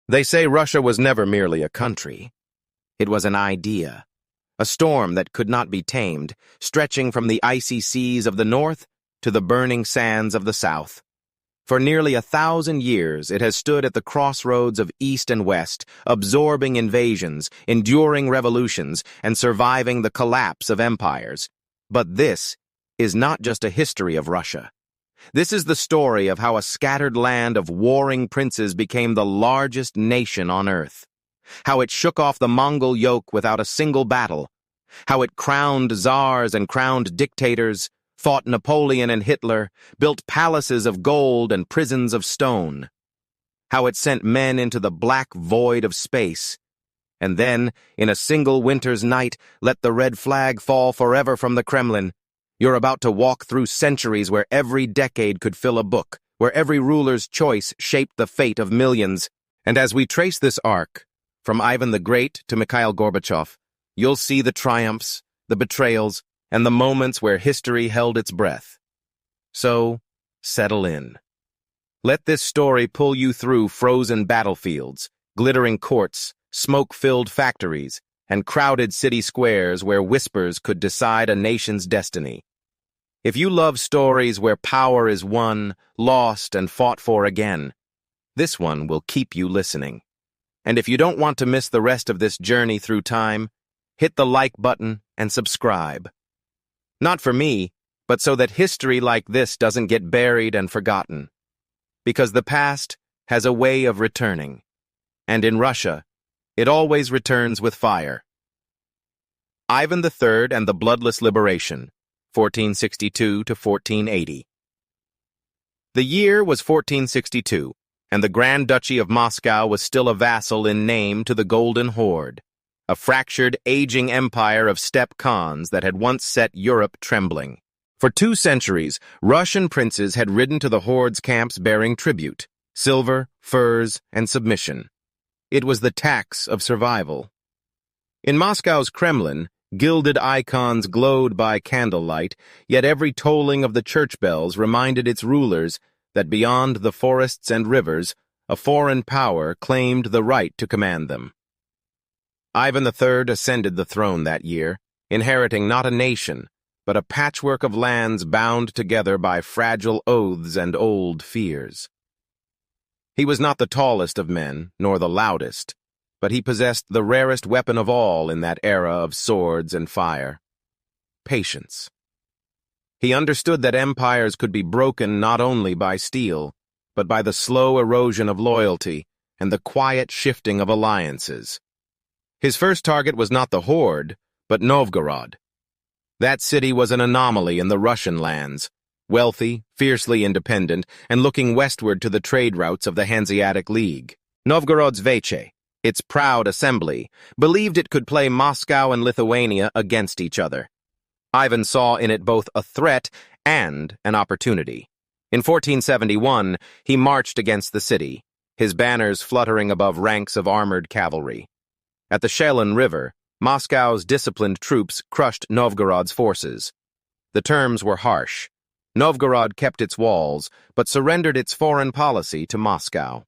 They say Russia was never merely a country. It was an idea, a storm that could not be tamed, stretching from the icy seas of the north to the burning sands of the south. For nearly 1,000 years, it has stood at the crossroads of East and West, absorbing invasions, enduring revolutions, and surviving the collapse of empires. But this is not just a history of Russia. This is the story of how a scattered land of warring princes became the largest nation on earth. How it shook off the Mongol yoke without a single battle. How it crowned czars and crowned dictators, fought Napoleon and Hitler, built palaces of gold and prisons of stone. How it sent men into the black void of space, and then, in a single winter's night, let the red flag fall forever from the Kremlin. You're about to walk through centuries where every decade could fill a book, where every ruler's choice shaped the fate of millions. And as we trace this arc, from Ivan the Great to Mikhail Gorbachev, you'll see the triumphs, the betrayals, and the moments where history held its breath. So, settle in. Let this story pull you through frozen battlefields, glittering courts, smoke-filled factories, and crowded city squares where whispers could decide a nation's destiny. If you love stories where power is won, lost, and fought for again, this one will keep you listening. And if you don't want to miss the rest of this journey through time, hit the like button and subscribe. Not for me, but so that history like this doesn't get buried and forgotten. Because the past has a way of returning. And in Russia, it always returns with fire. Ivan III and the Bloodless Liberation, 1462 to 1480. The year was 1462, and the Grand Duchy of Moscow was still a vassal in name to the Golden Horde, a fractured, aging empire of steppe khans that had once set Europe trembling. For 2 centuries, Russian princes had ridden to the Horde's camps bearing tribute, silver, furs, and submission. It was the tax of survival. In Moscow's Kremlin, gilded icons glowed by candlelight, yet every tolling of the church bells reminded its rulers that beyond the forests and rivers, a foreign power claimed the right to command them. Ivan III ascended the throne that year, inheriting not a nation, but a patchwork of lands bound together by fragile oaths and old fears. He was not the tallest of men, nor the loudest, but he possessed the rarest weapon of all in that era of swords and fire: patience. He understood that empires could be broken not only by steel, but by the slow erosion of loyalty and the quiet shifting of alliances. His first target was not the Horde, but Novgorod. That city was an anomaly in the Russian lands, wealthy, fiercely independent, and looking westward to the trade routes of the Hanseatic League. Novgorod's Veche, its proud assembly, believed it could play Moscow and Lithuania against each other. Ivan saw in it both a threat and an opportunity. In 1471, he marched against the city, his banners fluttering above ranks of armored cavalry. At the Shelin River, Moscow's disciplined troops crushed Novgorod's forces. The terms were harsh. Novgorod kept its walls, but surrendered its foreign policy to Moscow.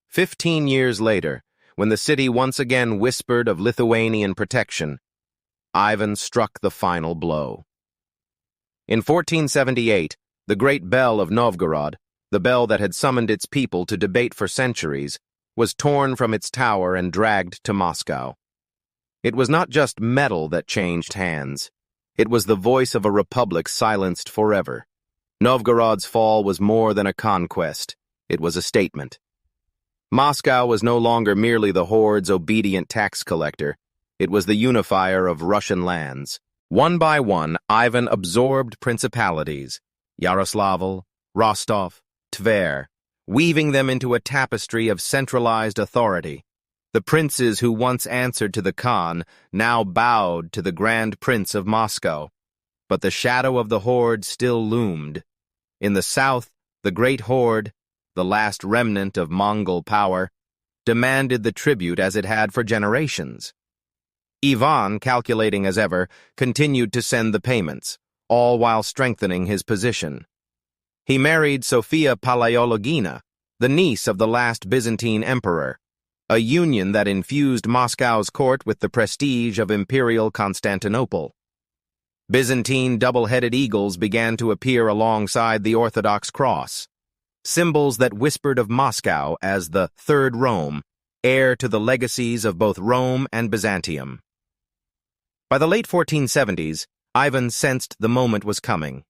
15 years later, when the city once again whispered of Lithuanian protection, Ivan struck the final blow. In 1478, the great bell of Novgorod, the bell that had summoned its people to debate for centuries, was torn from its tower and dragged to Moscow. It was not just metal that changed hands. It was the voice of a republic silenced forever. Novgorod's fall was more than a conquest. It was a statement. Moscow was no longer merely the Horde's obedient tax collector. It was the unifier of Russian lands. One by one, Ivan absorbed principalities: Yaroslavl, Rostov, Tver, weaving them into a tapestry of centralized authority. The princes who once answered to the Khan now bowed to the Grand Prince of Moscow. But the shadow of the Horde still loomed. In the south, the Great Horde, the last remnant of Mongol power, demanded the tribute as it had for generations. Ivan, calculating as ever, continued to send the payments, all while strengthening his position. He married Sofia Palaiologina, the niece of the last Byzantine emperor, a union that infused Moscow's court with the prestige of imperial Constantinople. Byzantine double-headed eagles began to appear alongside the Orthodox cross, symbols that whispered of Moscow as the Third Rome, heir to the legacies of both Rome and Byzantium. By the late 1470s, Ivan sensed the moment was coming.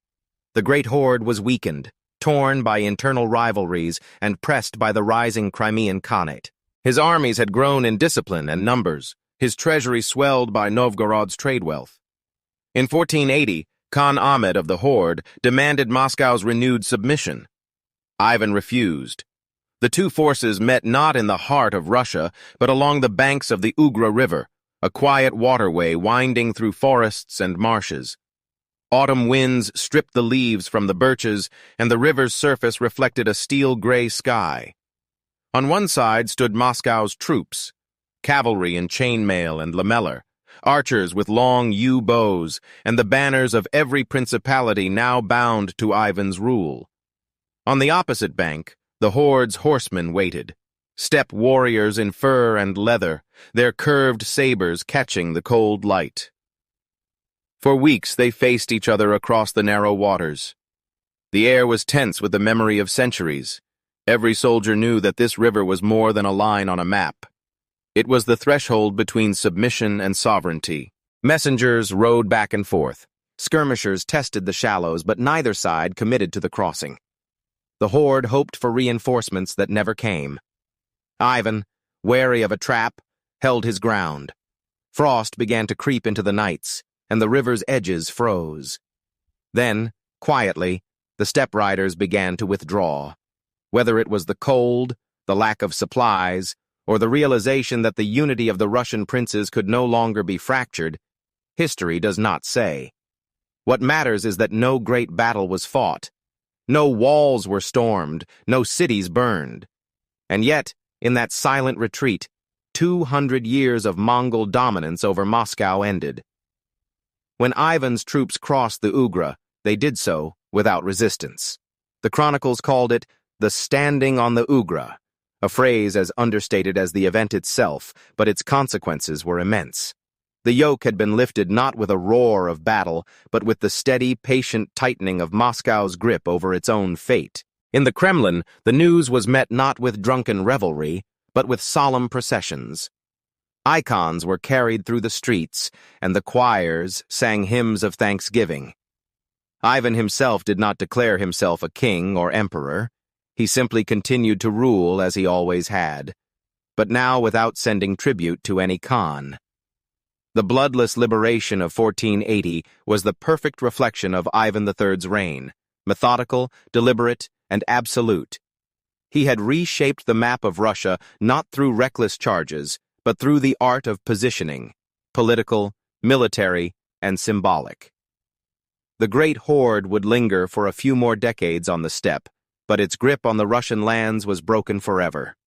The great horde was weakened, torn by internal rivalries and pressed by the rising Crimean Khanate. His armies had grown in discipline and numbers, his treasury swelled by Novgorod's trade wealth. In 1480, Khan Ahmed of the Horde demanded Moscow's renewed submission. Ivan refused. The two forces met not in the heart of Russia, but along the banks of the Ugra River, a quiet waterway winding through forests and marshes. Autumn winds stripped the leaves from the birches, and the river's surface reflected a steel-gray sky. On one side stood Moscow's troops, cavalry in chainmail and lamellar, archers with long yew bows, and the banners of every principality now bound to Ivan's rule. On the opposite bank, the horde's horsemen waited, steppe warriors in fur and leather, their curved sabers catching the cold light. For weeks they faced each other across the narrow waters. The air was tense with the memory of centuries. Every soldier knew that this river was more than a line on a map. It was the threshold between submission and sovereignty. Messengers rode back and forth. Skirmishers tested the shallows, but neither side committed to the crossing. The horde hoped for reinforcements that never came. Ivan, wary of a trap, held his ground. Frost began to creep into the nights, and the river's edges froze. Then, quietly, the steppe riders began to withdraw. Whether it was the cold, the lack of supplies, or the realization that the unity of the Russian princes could no longer be fractured, history does not say. What matters is that no great battle was fought. No walls were stormed, no cities burned. And yet, in that silent retreat, 200 years of Mongol dominance over Moscow ended. When Ivan's troops crossed the Ugra, they did so without resistance. The chronicles called it the standing on the Ugra, a phrase as understated as the event itself, but its consequences were immense. The yoke had been lifted not with a roar of battle, but with the steady, patient tightening of Moscow's grip over its own fate. In the Kremlin, the news was met not with drunken revelry, but with solemn processions. Icons were carried through the streets, and the choirs sang hymns of thanksgiving. Ivan himself did not declare himself a king or emperor. He simply continued to rule as he always had, but now without sending tribute to any Khan. The bloodless liberation of 1480 was the perfect reflection of Ivan III's reign, methodical, deliberate, and absolute. He had reshaped the map of Russia not through reckless charges, but through the art of positioning, political, military, and symbolic. The great horde would linger for a few more decades on the steppe, but its grip on the Russian lands was broken forever.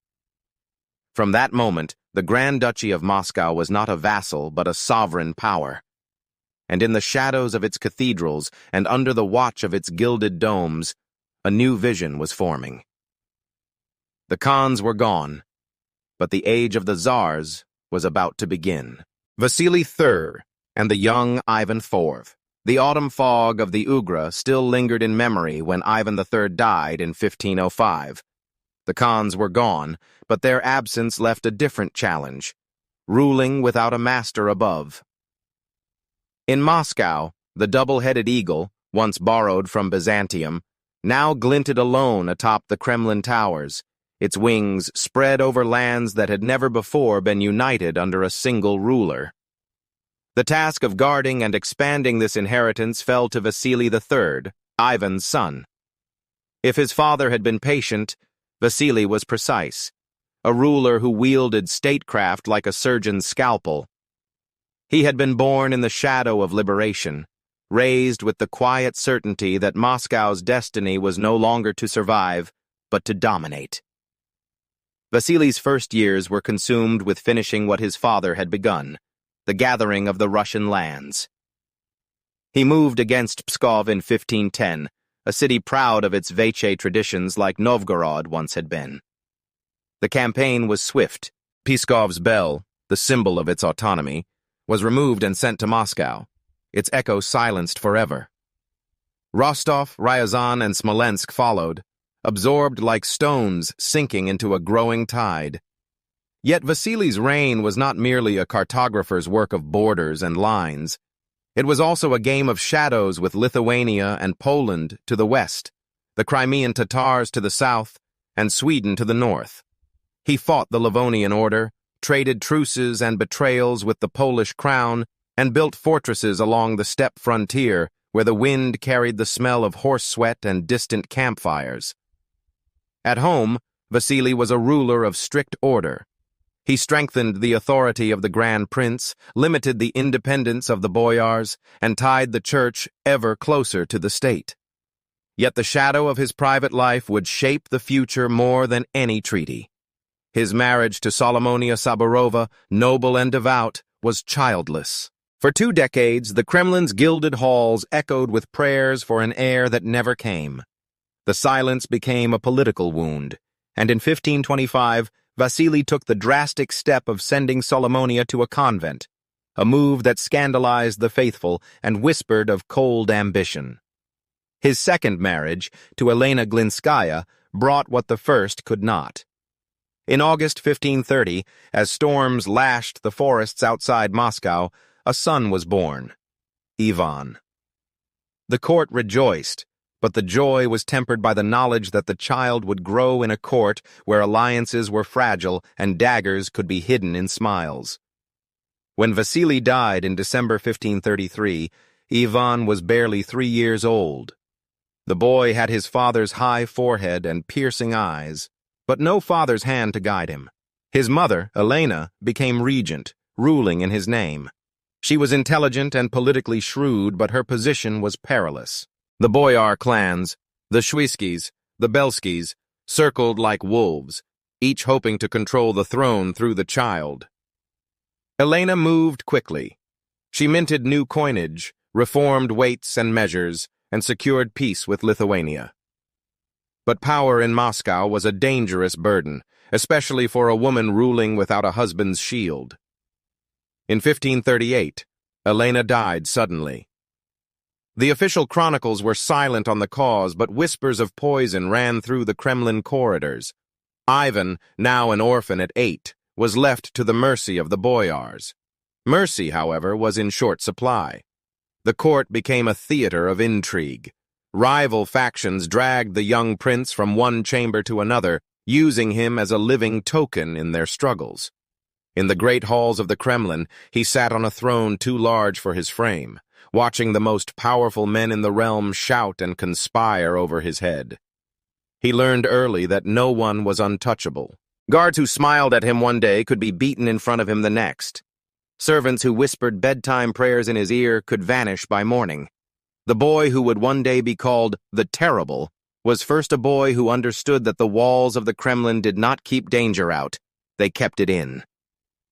From that moment, the Grand Duchy of Moscow was not a vassal but a sovereign power. And in the shadows of its cathedrals and under the watch of its gilded domes, a new vision was forming. The Khans were gone, but the age of the tsars was about to begin. Vasily III and the young Ivan IV. The autumn fog of the Ugra still lingered in memory when Ivan III died in 1505. The Khans were gone, but their absence left a different challenge, ruling without a master above. In Moscow, the double-headed eagle, once borrowed from Byzantium, now glinted alone atop the Kremlin towers, its wings spread over lands that had never before been united under a single ruler. The task of guarding and expanding this inheritance fell to Vasily III, Ivan's son. If his father had been patient, Vasily was precise, a ruler who wielded statecraft like a surgeon's scalpel. He had been born in the shadow of liberation, raised with the quiet certainty that Moscow's destiny was no longer to survive, but to dominate. Vasily's first years were consumed with finishing what his father had begun, the gathering of the Russian lands. He moved against Pskov in 1510, a city proud of its Veche traditions like Novgorod once had been. The campaign was swift. Pskov's bell, the symbol of its autonomy, was removed and sent to Moscow, its echo silenced forever. Rostov, Ryazan, and Smolensk followed, absorbed like stones sinking into a growing tide. Yet Vasily's reign was not merely a cartographer's work of borders and lines. It was also a game of shadows with Lithuania and Poland to the west, the Crimean Tatars to the south, and Sweden to the north. He fought the Livonian order, traded truces and betrayals with the Polish crown, and built fortresses along the steppe frontier where the wind carried the smell of horse sweat and distant campfires. At home, Vasily was a ruler of strict order. He strengthened the authority of the Grand Prince, limited the independence of the boyars, and tied the church ever closer to the state. Yet the shadow of his private life would shape the future more than any treaty. His marriage to Solomonia Saburova, noble and devout, was childless. For 2 decades, the Kremlin's gilded halls echoed with prayers for an heir that never came. The silence became a political wound, and in 1525, Vasily took the drastic step of sending Solomonia to a convent, a move that scandalized the faithful and whispered of cold ambition. His second marriage, to Elena Glinskaya, brought what the first could not. In August 1530, as storms lashed the forests outside Moscow, a son was born, Ivan. The court rejoiced, but the joy was tempered by the knowledge that the child would grow in a court where alliances were fragile and daggers could be hidden in smiles. When Vasily died in December 1533, Ivan was barely 3 years old. The boy had his father's high forehead and piercing eyes, but no father's hand to guide him. His mother, Elena, became regent, ruling in his name. She was intelligent and politically shrewd, but her position was perilous. The boyar clans, the Shuyskis, the Belskis, circled like wolves, each hoping to control the throne through the child. Elena moved quickly. She minted new coinage, reformed weights and measures, and secured peace with Lithuania. But power in Moscow was a dangerous burden, especially for a woman ruling without a husband's shield. In 1538, Elena died suddenly. The official chronicles were silent on the cause, but whispers of poison ran through the Kremlin corridors. Ivan, now an orphan at 8, was left to the mercy of the boyars. Mercy, however, was in short supply. The court became a theater of intrigue. Rival factions dragged the young prince from one chamber to another, using him as a living token in their struggles. In the great halls of the Kremlin, he sat on a throne too large for his frame, watching the most powerful men in the realm shout and conspire over his head. He learned early that no one was untouchable. Guards who smiled at him one day could be beaten in front of him the next. Servants who whispered bedtime prayers in his ear could vanish by morning. The boy who would one day be called the Terrible was first a boy who understood that the walls of the Kremlin did not keep danger out, they kept it in.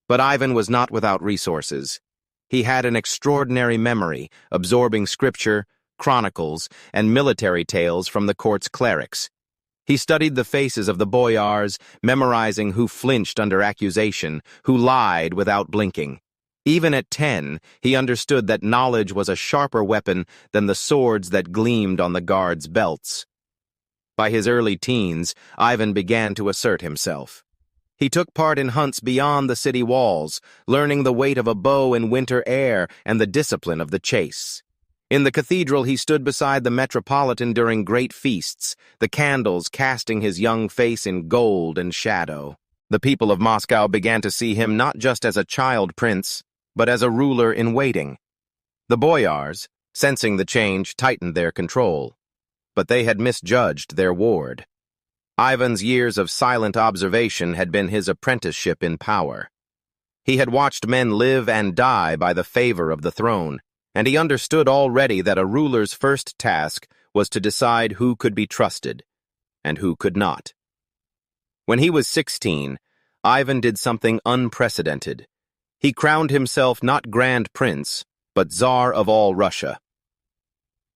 But Ivan was not without resources. He had an extraordinary memory, absorbing scripture, chronicles, and military tales from the court's clerics. He studied the faces of the boyars, memorizing who flinched under accusation, who lied without blinking. Even at 10, he understood that knowledge was a sharper weapon than the swords that gleamed on the guards' belts. By his early teens, Ivan began to assert himself. He took part in hunts beyond the city walls, learning the weight of a bow in winter air and the discipline of the chase. In the cathedral, he stood beside the Metropolitan during great feasts, the candles casting his young face in gold and shadow. The people of Moscow began to see him not just as a child prince, but as a ruler in waiting. The boyars, sensing the change, tightened their control. But they had misjudged their ward. Ivan's years of silent observation had been his apprenticeship in power. He had watched men live and die by the favor of the throne, and he understood already that a ruler's first task was to decide who could be trusted and who could not. When he was 16, Ivan did something unprecedented. He crowned himself not Grand Prince, but Tsar of all Russia.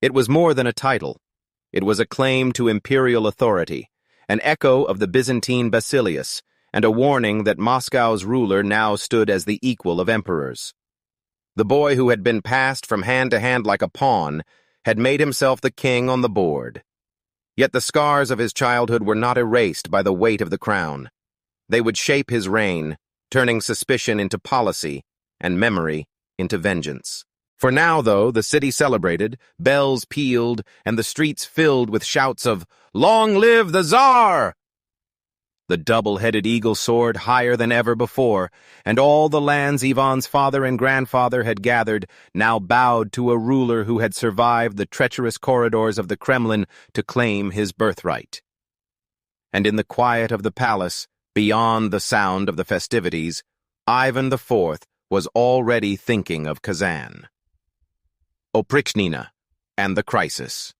It was more than a title. It was a claim to imperial authority, an echo of the Byzantine Basileus, and a warning that Moscow's ruler now stood as the equal of emperors. The boy who had been passed from hand to hand like a pawn had made himself the king on the board. Yet the scars of his childhood were not erased by the weight of the crown. They would shape his reign, turning suspicion into policy and memory into vengeance. For now, though, the city celebrated, bells pealed, and the streets filled with shouts of, "Long live the Tsar!" The double-headed eagle soared higher than ever before, and all the lands Ivan's father and grandfather had gathered now bowed to a ruler who had survived the treacherous corridors of the Kremlin to claim his birthright. And in the quiet of the palace, beyond the sound of the festivities, Ivan IV was already thinking of Kazan. Oprichnina and the crisis.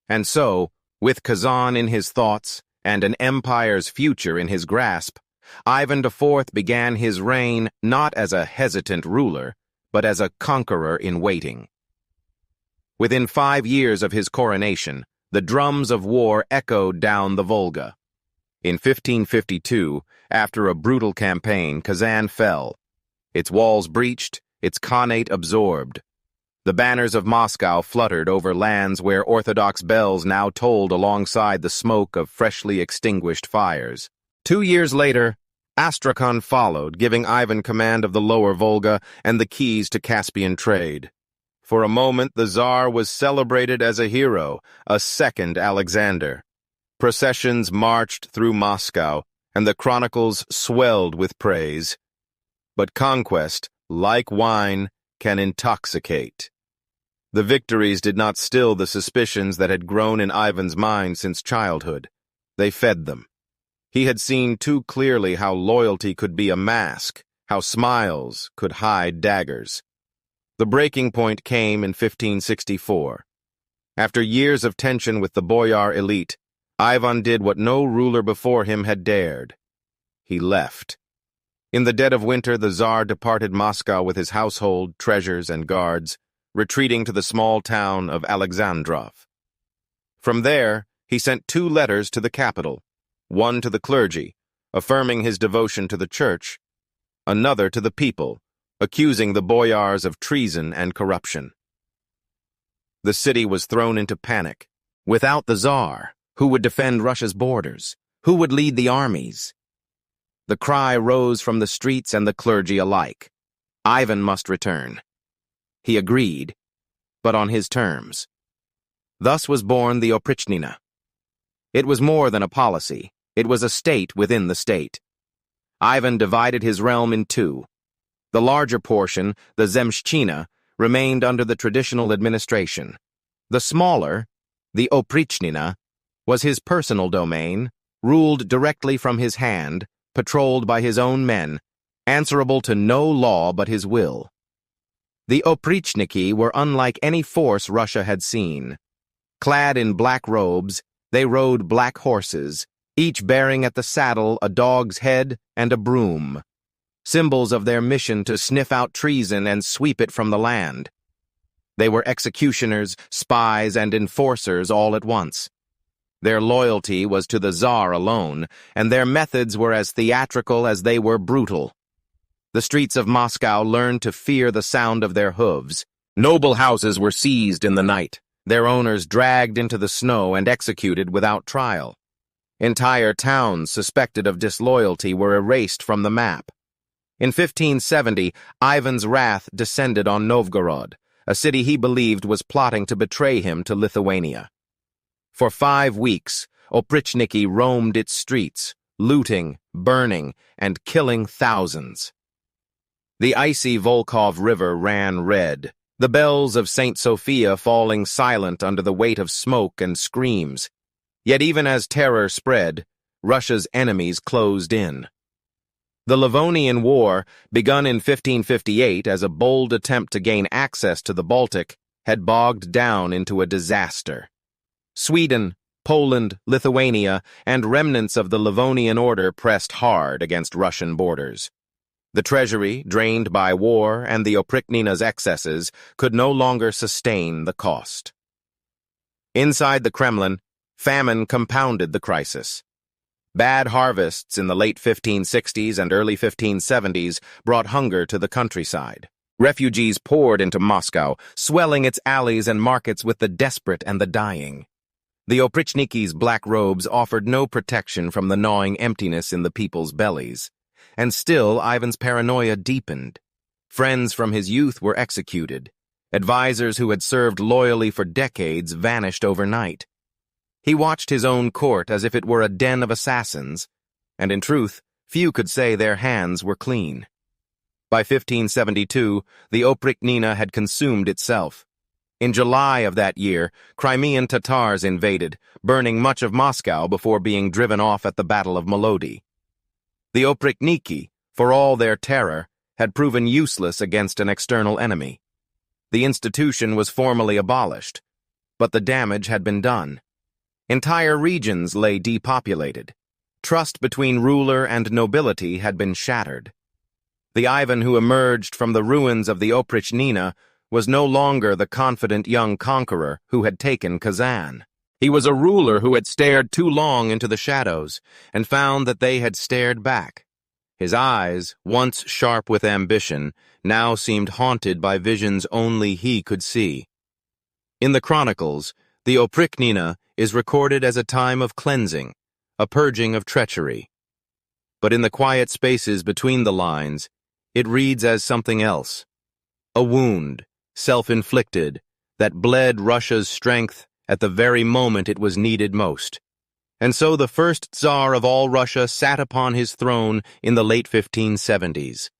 And so, with Kazan in his thoughts and an empire's future in his grasp, Ivan IV began his reign not as a hesitant ruler, but as a conqueror in waiting. Within 5 years of his coronation, the drums of war echoed down the Volga. In 1552, after a brutal campaign, Kazan fell. Its walls breached, its khanate absorbed. The banners of Moscow fluttered over lands where Orthodox bells now tolled alongside the smoke of freshly extinguished fires. 2 years later, Astrakhan followed, giving Ivan command of the lower Volga and the keys to Caspian trade. For a moment, the Tsar was celebrated as a hero, a second Alexander. Processions marched through Moscow, and the chronicles swelled with praise. But conquest, like wine, can intoxicate. The victories did not still the suspicions that had grown in Ivan's mind since childhood. They fed them. He had seen too clearly how loyalty could be a mask, how smiles could hide daggers. The breaking point came in 1564. After years of tension with the boyar elite, Ivan did what no ruler before him had dared. He left. In the dead of winter, the Tsar departed Moscow with his household, treasures, and guards, retreating to the small town of Alexandrov. From there, he sent 2 letters to the capital, one to the clergy, affirming his devotion to the church, another to the people, accusing the boyars of treason and corruption. The city was thrown into panic. Without the Tsar, who would defend Russia's borders? Who would lead the armies? The cry rose from the streets and the clergy alike. Ivan must return. He agreed, but on his terms. Thus was born the Oprichnina. It was more than a policy. It was a state within the state. Ivan divided his realm in 2. The larger portion, the Zemshchina, remained under the traditional administration. The smaller, the Oprichnina, was his personal domain, ruled directly from his hand, patrolled by his own men, answerable to no law but his will. The Oprichniki were unlike any force Russia had seen. Clad in black robes, they rode black horses, each bearing at the saddle a dog's head and a broom, symbols of their mission to sniff out treason and sweep it from the land. They were executioners, spies, and enforcers all at once. Their loyalty was to the Tsar alone, and their methods were as theatrical as they were brutal. The streets of Moscow learned to fear the sound of their hooves. Noble houses were seized in the night, their owners dragged into the snow and executed without trial. Entire towns suspected of disloyalty were erased from the map. In 1570, Ivan's wrath descended on Novgorod, a city he believed was plotting to betray him to Lithuania. For 5 weeks, Oprichniki roamed its streets, looting, burning, and killing thousands. The icy Volkhov River ran red, the bells of St. Sophia falling silent under the weight of smoke and screams. Yet even as terror spread, Russia's enemies closed in. The Livonian War, begun in 1558 as a bold attempt to gain access to the Baltic, had bogged down into a disaster. Sweden, Poland, Lithuania, and remnants of the Livonian order pressed hard against Russian borders. The treasury, drained by war and the Oprichnina's excesses, could no longer sustain the cost. Inside the Kremlin, famine compounded the crisis. Bad harvests in the late 1560s and early 1570s brought hunger to the countryside. Refugees poured into Moscow, swelling its alleys and markets with the desperate and the dying. The Oprichniki's black robes offered no protection from the gnawing emptiness in the people's bellies. And still, Ivan's paranoia deepened. Friends from his youth were executed. Advisors who had served loyally for decades vanished overnight. He watched his own court as if it were a den of assassins, and in truth, few could say their hands were clean. By 1572, the Oprichnina had consumed itself. In July of that year, Crimean Tatars invaded, burning much of Moscow before being driven off at the Battle of Molody. The Oprichniki, for all their terror, had proven useless against an external enemy. The institution was formally abolished, but the damage had been done. Entire regions lay depopulated. Trust between ruler and nobility had been shattered. The Ivan who emerged from the ruins of the Oprichnina was no longer the confident young conqueror who had taken Kazan. He was a ruler who had stared too long into the shadows and found that they had stared back. His eyes, once sharp with ambition, now seemed haunted by visions only he could see. In the chronicles, the Oprichnina is recorded as a time of cleansing, a purging of treachery. But in the quiet spaces between the lines, it reads as something else. A wound, self-inflicted, that bled Russia's strength at the very moment it was needed most. And so the first Tsar of all Russia sat upon his throne in the late 1570s,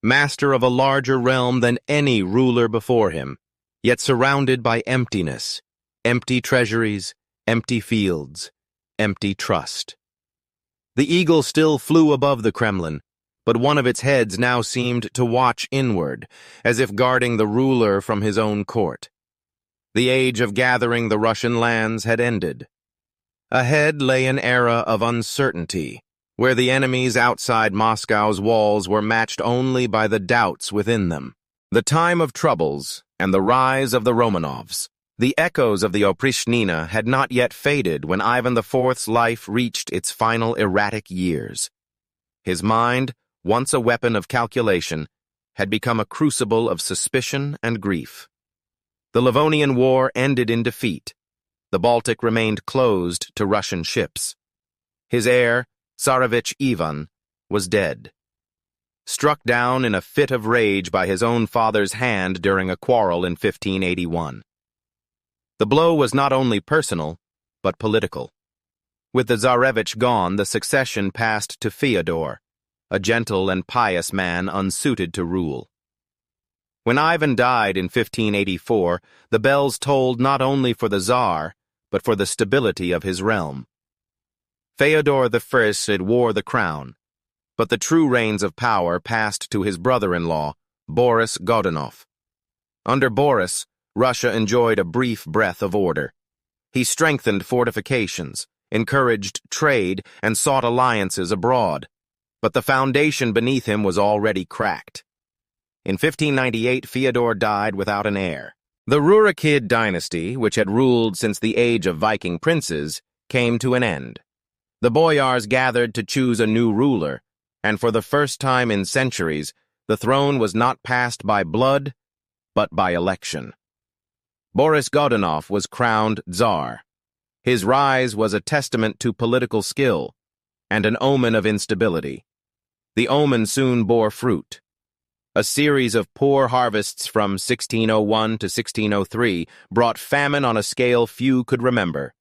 master of a larger realm than any ruler before him, yet surrounded by emptiness, empty treasuries, empty fields, empty trust. The eagle still flew above the Kremlin, but one of its heads now seemed to watch inward, as if guarding the ruler from his own court. The age of gathering the Russian lands had ended. Ahead lay an era of uncertainty, where the enemies outside Moscow's walls were matched only by the doubts within them. The time of troubles and the rise of the Romanovs. The echoes of the Oprichnina had not yet faded when Ivan IV's life reached its final erratic years. His mind, once a weapon of calculation, had become a crucible of suspicion and grief. The Livonian War ended in defeat. The Baltic remained closed to Russian ships. His heir, Tsarevich Ivan, was dead. Struck down in a fit of rage by his own father's hand during a quarrel in 1581. The blow was not only personal, but political. With the Tsarevich gone, the succession passed to Fyodor, a gentle and pious man unsuited to rule. When Ivan died in 1584, the bells tolled not only for the Tsar, but for the stability of his realm. Fyodor I wore the crown, but the true reins of power passed to his brother-in-law, Boris Godunov. Under Boris, Russia enjoyed a brief breath of order. He strengthened fortifications, encouraged trade, and sought alliances abroad. But the foundation beneath him was already cracked. In 1598, Fyodor died without an heir. The Rurikid dynasty, which had ruled since the age of Viking princes, came to an end. The boyars gathered to choose a new ruler, and for the first time in centuries, the throne was not passed by blood, but by election. Boris Godunov was crowned Tsar. His rise was a testament to political skill and an omen of instability. The omen soon bore fruit. A series of poor harvests from 1601 to 1603 brought famine on a scale few could remember.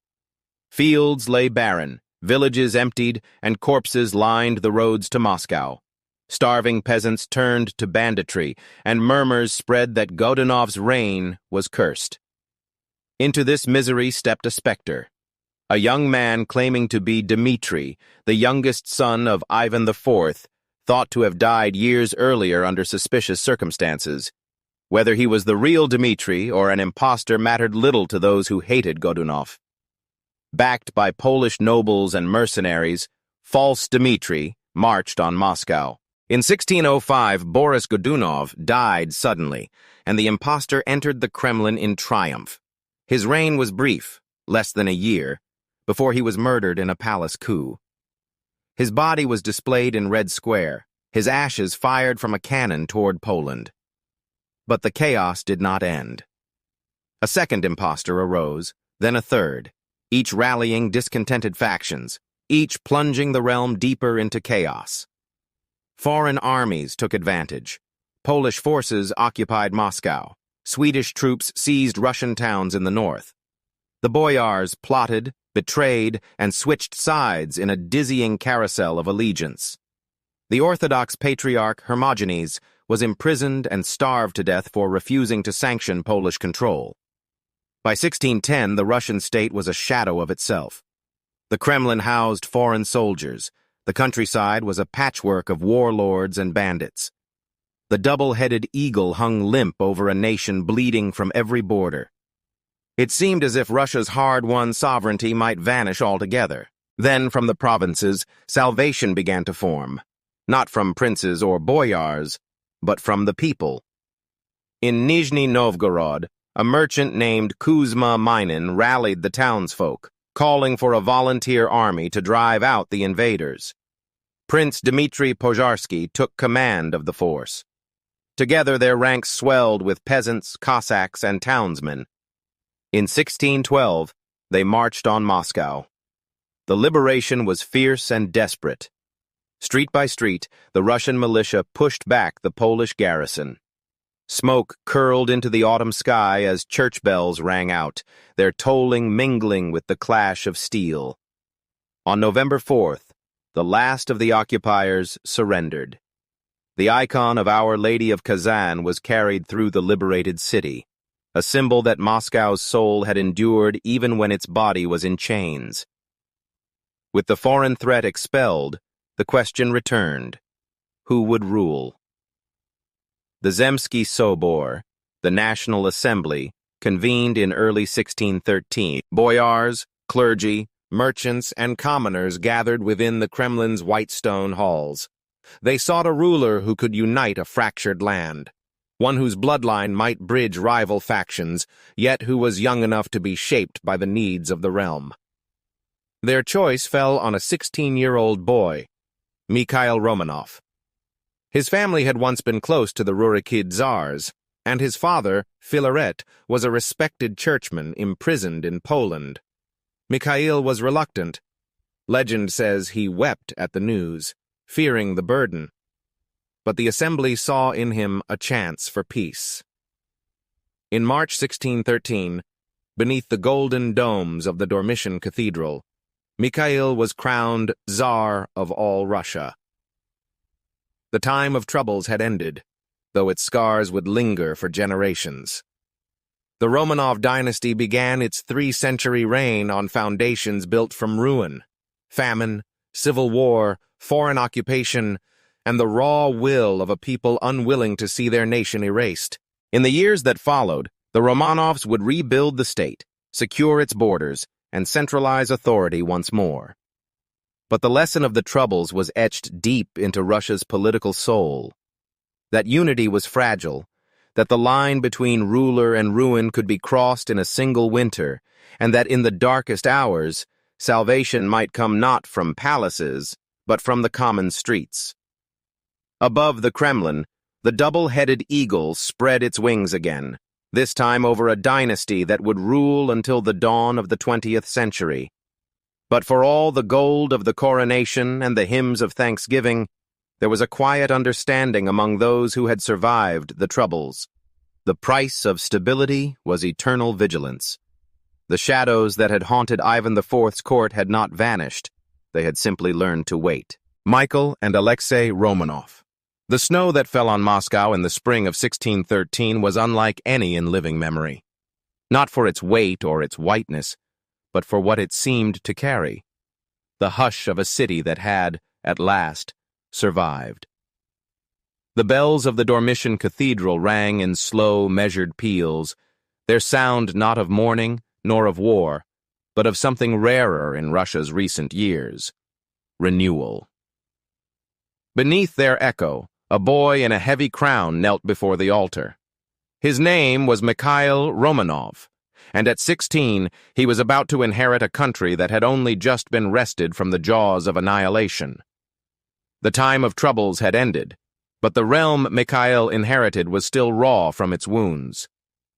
Fields lay barren, villages emptied, and corpses lined the roads to Moscow. Starving peasants turned to banditry, and murmurs spread that Godunov's reign was cursed. Into this misery stepped a specter, a young man claiming to be Dmitri, the youngest son of Ivan IV, thought to have died years earlier under suspicious circumstances. Whether he was the real Dmitri or an impostor mattered little to those who hated Godunov. Backed by Polish nobles and mercenaries, false Dmitri marched on Moscow. In 1605, Boris Godunov died suddenly, and the impostor entered the Kremlin in triumph. His reign was brief, less than a year, before he was murdered in a palace coup. His body was displayed in Red Square, his ashes fired from a cannon toward Poland. But the chaos did not end. A second impostor arose, then a third, each rallying discontented factions, each plunging the realm deeper into chaos. Foreign armies took advantage. Polish forces occupied Moscow. Swedish troops seized Russian towns in the north. The boyars plotted, betrayed, and switched sides in a dizzying carousel of allegiance. The Orthodox Patriarch Hermogenes was imprisoned and starved to death for refusing to sanction Polish control. By 1610, the Russian state was a shadow of itself. The Kremlin housed foreign soldiers. The countryside was a patchwork of warlords and bandits. The double-headed eagle hung limp over a nation bleeding from every border. It seemed as if Russia's hard-won sovereignty might vanish altogether. Then, from the provinces, salvation began to form, not from princes or boyars, but from the people. In Nizhny Novgorod, a merchant named Kuzma Minin rallied the townsfolk, calling for a volunteer army to drive out the invaders. Prince Dmitry Pozharsky took command of the force. Together their ranks swelled with peasants, Cossacks, and townsmen. In 1612, they marched on Moscow. The liberation was fierce and desperate. Street by street, the Russian militia pushed back the Polish garrison. Smoke curled into the autumn sky as church bells rang out, their tolling mingling with the clash of steel. On November 4th, the last of the occupiers surrendered. The icon of Our Lady of Kazan was carried through the liberated city, a symbol that Moscow's soul had endured even when its body was in chains. With the foreign threat expelled, the question returned: who would rule? The Zemsky Sobor, the National Assembly, convened in early 1613. Boyars, clergy, merchants, and commoners gathered within the Kremlin's white stone halls. They sought a ruler who could unite a fractured land, one whose bloodline might bridge rival factions, yet who was young enough to be shaped by the needs of the realm. Their choice fell on a 16-year-old boy, Mikhail Romanov. His family had once been close to the Rurikid tsars, and his father, Filaret, was a respected churchman imprisoned in Poland. Mikhail was reluctant. Legend says he wept at the news, fearing the burden. But the assembly saw in him a chance for peace. In March 1613, beneath the golden domes of the Dormition Cathedral, Mikhail was crowned Tsar of all Russia. The time of troubles had ended, though its scars would linger for generations. The Romanov dynasty began its 3-century reign on foundations built from ruin, famine, civil war, foreign occupation, and the raw will of a people unwilling to see their nation erased. In the years that followed, the Romanovs would rebuild the state, secure its borders, and centralize authority once more. But the lesson of the Troubles was etched deep into Russia's political soul. That unity was fragile, that the line between ruler and ruin could be crossed in a single winter, and that in the darkest hours, salvation might come not from palaces, but from the common streets. Above the Kremlin, the double-headed eagle spread its wings again, this time over a dynasty that would rule until the dawn of the 20th century. But for all the gold of the coronation and the hymns of thanksgiving, there was a quiet understanding among those who had survived the Troubles. The price of stability was eternal vigilance. The shadows that had haunted Ivan IV's court had not vanished. They had simply learned to wait. Michael and Alexei Romanov. The snow that fell on Moscow in the spring of 1613 was unlike any in living memory. Not for its weight or its whiteness, but for what it seemed to carry. The hush of a city that had, at last, survived. The bells of the Dormition Cathedral rang in slow, measured peals, their sound not of mourning nor of war, but of something rarer in Russia's recent years: renewal. Beneath their echo, a boy in a heavy crown knelt before the altar. His name was Mikhail Romanov, and at 16 he was about to inherit a country that had only just been wrested from the jaws of annihilation. The time of troubles had ended, but the realm Mikhail inherited was still raw from its wounds.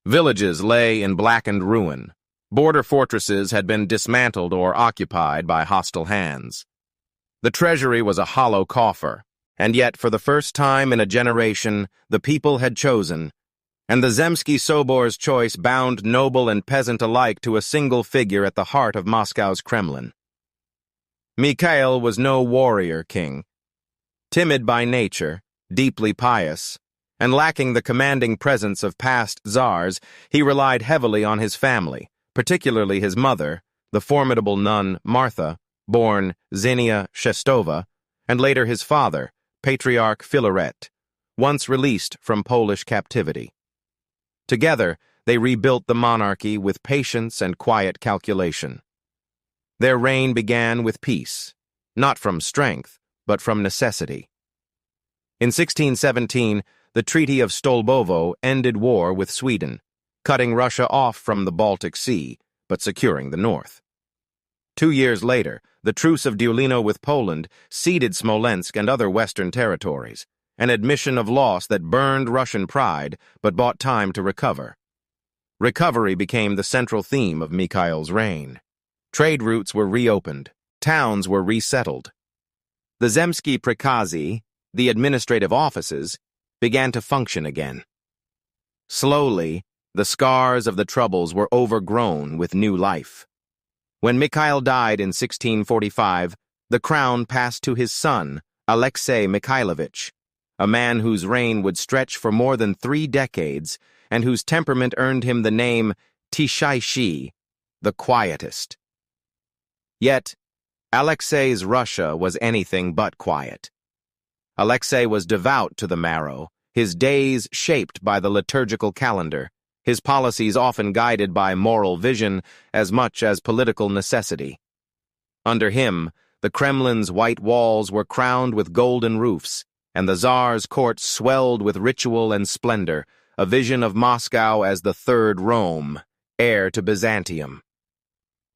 Villages lay in blackened ruin. Border fortresses had been dismantled or occupied by hostile hands. The treasury was a hollow coffer, and yet for the first time in a generation, the people had chosen, and the Zemsky Sobor's choice bound noble and peasant alike to a single figure at the heart of Moscow's Kremlin. Mikhail was no warrior king. Timid by nature, deeply pious, and lacking the commanding presence of past tsars, he relied heavily on his family, particularly his mother, the formidable nun Martha, born Xenia Shestova, and later his father, Patriarch Filaret, once released from Polish captivity. Together, they rebuilt the monarchy with patience and quiet calculation. Their reign began with peace, not from strength, but from necessity. In 1617, the Treaty of Stolbovo ended war with Sweden, cutting Russia off from the Baltic Sea, but securing the north. 2 years later, the Truce of Diulino with Poland ceded Smolensk and other western territories, an admission of loss that burned Russian pride but bought time to recover. Recovery became the central theme of Mikhail's reign. Trade routes were reopened, towns were resettled. The Zemsky Prikazy, the administrative offices, began to function again. Slowly, the scars of the troubles were overgrown with new life. When Mikhail died in 1645, the crown passed to his son, Alexei Mikhailovich, a man whose reign would stretch for more than 3 decades and whose temperament earned him the name Tishaishi, the quietest. Yet, Alexei's Russia was anything but quiet. Alexei was devout to the marrow, his days shaped by the liturgical calendar, his policies often guided by moral vision as much as political necessity. Under him, the Kremlin's white walls were crowned with golden roofs, and the Tsar's court swelled with ritual and splendor, a vision of Moscow as the Third Rome, heir to Byzantium.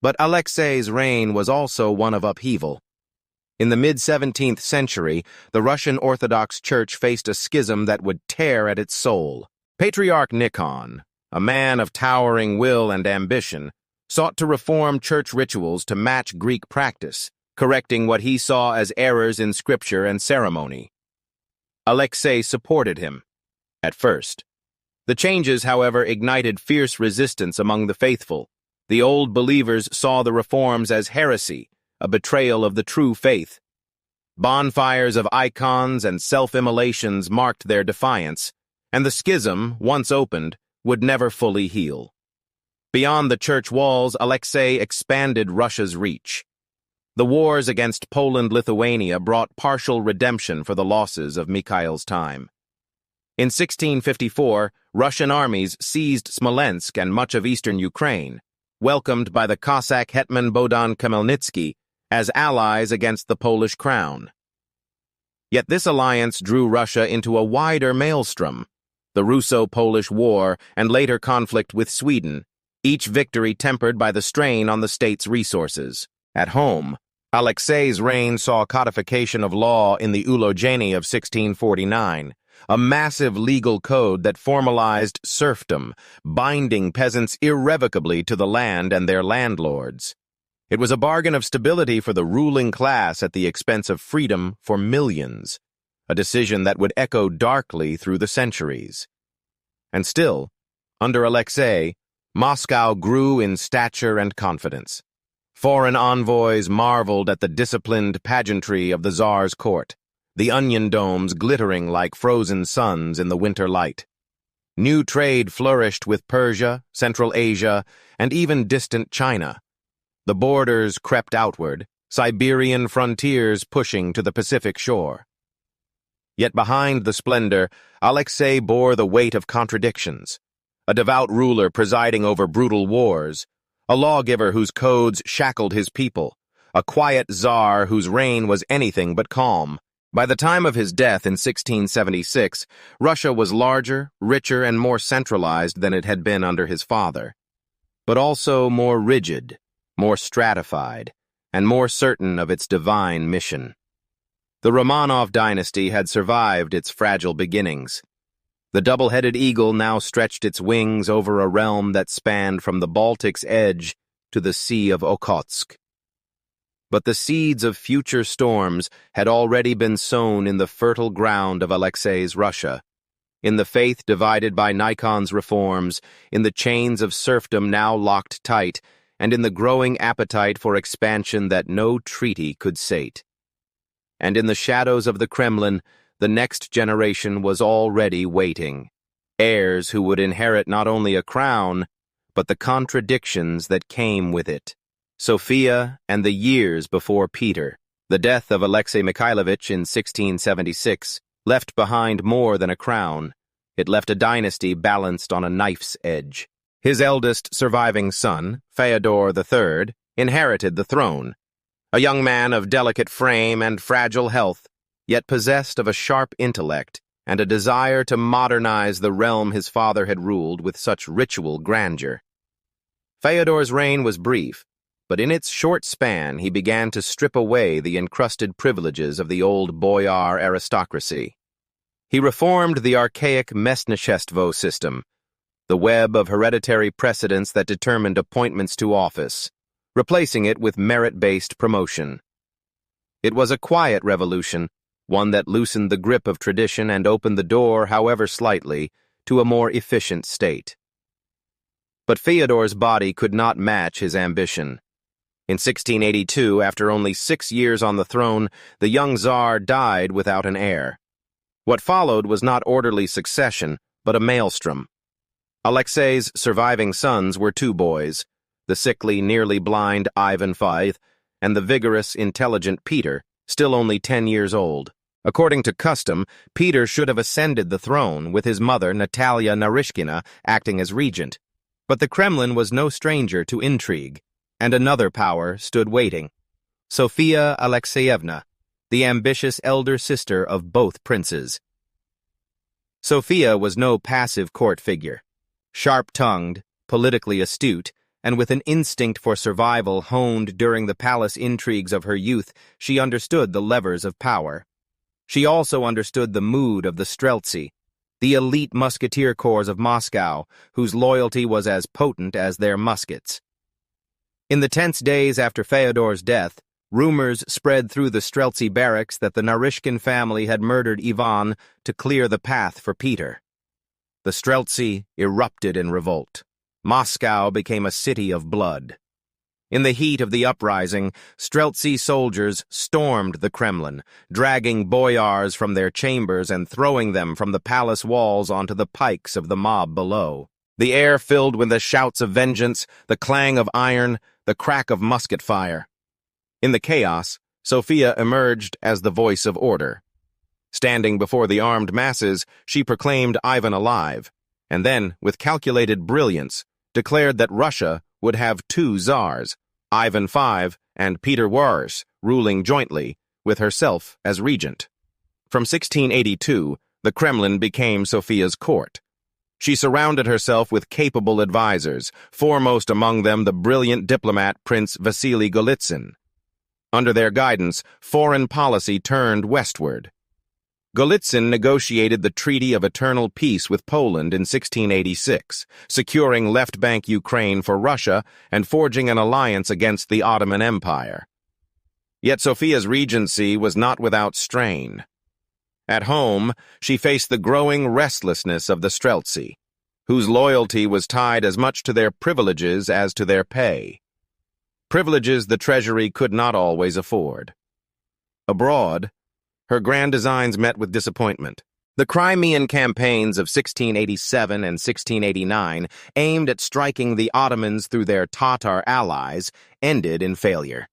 But Alexei's reign was also one of upheaval. In the mid-17th century, the Russian Orthodox Church faced a schism that would tear at its soul. Patriarch Nikon, a man of towering will and ambition, sought to reform church rituals to match Greek practice, correcting what he saw as errors in scripture and ceremony. Alexei supported him, at first. The changes, however, ignited fierce resistance among the faithful. The old believers saw the reforms as heresy, a betrayal of the true faith. Bonfires of icons and self-immolations marked their defiance, and the schism, once opened, would never fully heal. Beyond the church walls, Alexei expanded Russia's reach. The wars against Poland-Lithuania brought partial redemption for the losses of Mikhail's time. In 1654, Russian armies seized Smolensk and much of eastern Ukraine, welcomed by the Cossack hetman Bohdan Khmelnytsky as allies against the Polish crown. Yet this alliance drew Russia into a wider maelstrom, the Russo-Polish War and later conflict with Sweden, each victory tempered by the strain on the state's resources. At home, Alexei's reign saw codification of law in the Ulogeny of 1649, a massive legal code that formalized serfdom, binding peasants irrevocably to the land and their landlords. It was a bargain of stability for the ruling class at the expense of freedom for millions, a decision that would echo darkly through the centuries. And still, under Alexei, Moscow grew in stature and confidence. Foreign envoys marveled at the disciplined pageantry of the Tsar's court, the onion domes glittering like frozen suns in the winter light. New trade flourished with Persia, Central Asia, and even distant China. The borders crept outward, Siberian frontiers pushing to the Pacific shore. Yet behind the splendor, Alexei bore the weight of contradictions. A devout ruler presiding over brutal wars, a lawgiver whose codes shackled his people, a quiet czar whose reign was anything but calm. By the time of his death in 1676, Russia was larger, richer, and more centralized than it had been under his father. but also more rigid, more stratified, and more certain of its divine mission. The Romanov dynasty had survived its fragile beginnings. The double-headed eagle now stretched its wings over a realm that spanned from the Baltic's edge to the Sea of Okhotsk. But the seeds of future storms had already been sown in the fertile ground of Alexei's Russia, in the faith divided by Nikon's reforms, in the chains of serfdom now locked tight, and in the growing appetite for expansion that no treaty could sate. And in the shadows of the Kremlin, the next generation was already waiting, heirs who would inherit not only a crown, but the contradictions that came with it. Sophia and the years before Peter. The death of Alexei Mikhailovich in 1676 left behind more than a crown. It left a dynasty balanced on a knife's edge. His eldest surviving son, Fyodor III, inherited the throne. A young man of delicate frame and fragile health, yet possessed of a sharp intellect and a desire to modernize the realm his father had ruled with such ritual grandeur. Fyodor's reign was brief, but in its short span he began to strip away the encrusted privileges of the old boyar aristocracy. He reformed the archaic mestnichestvo system, the web of hereditary precedents that determined appointments to office, replacing it with merit-based promotion. It was a quiet revolution, one that loosened the grip of tradition and opened the door, however slightly, to a more efficient state. But Fyodor's body could not match his ambition. In 1682, after only 6 years on the throne, the young Tsar died without an heir. What followed was not orderly succession, but a maelstrom. Alexei's surviving sons were 2 boys, the sickly, nearly blind Ivan V, and the vigorous, intelligent Peter, still only 10 years old. According to custom, Peter should have ascended the throne, with his mother, Natalia Naryshkina, acting as regent. But the Kremlin was no stranger to intrigue, and another power stood waiting. Sophia Alexeyevna, the ambitious elder sister of both princes. Sophia was no passive court figure. Sharp-tongued, politically astute, and with an instinct for survival honed during the palace intrigues of her youth, she understood the levers of power. She also understood the mood of the Streltsy, the elite musketeer corps of Moscow, whose loyalty was as potent as their muskets. In the tense days after Fyodor's death, rumors spread through the Streltsy barracks that the Naryshkin family had murdered Ivan to clear the path for Peter. The Streltsy erupted in revolt. Moscow became a city of blood. In the heat of the uprising, Streltsy soldiers stormed the Kremlin, dragging boyars from their chambers and throwing them from the palace walls onto the pikes of the mob below. The air filled with the shouts of vengeance, the clang of iron, the crack of musket fire. In the chaos, Sophia emerged as the voice of order. Standing before the armed masses, she proclaimed Ivan alive, and then, with calculated brilliance, declared that Russia would have 2 czars, Ivan V and Peter Wars, ruling jointly, with herself as regent. From 1682, the Kremlin became Sophia's court. She surrounded herself with capable advisors, foremost among them the brilliant diplomat Prince Vasily Golitsyn. Under their guidance, foreign policy turned westward. Golitsyn negotiated the Treaty of Eternal Peace with Poland in 1686, securing left bank Ukraine for Russia and forging an alliance against the Ottoman Empire. Yet Sophia's regency was not without strain. At home, she faced the growing restlessness of the Streltsy, whose loyalty was tied as much to their privileges as to their pay. Privileges the treasury could not always afford. Abroad, her grand designs met with disappointment. The Crimean campaigns of 1687 and 1689, aimed at striking the Ottomans through their Tatar allies, ended in failure.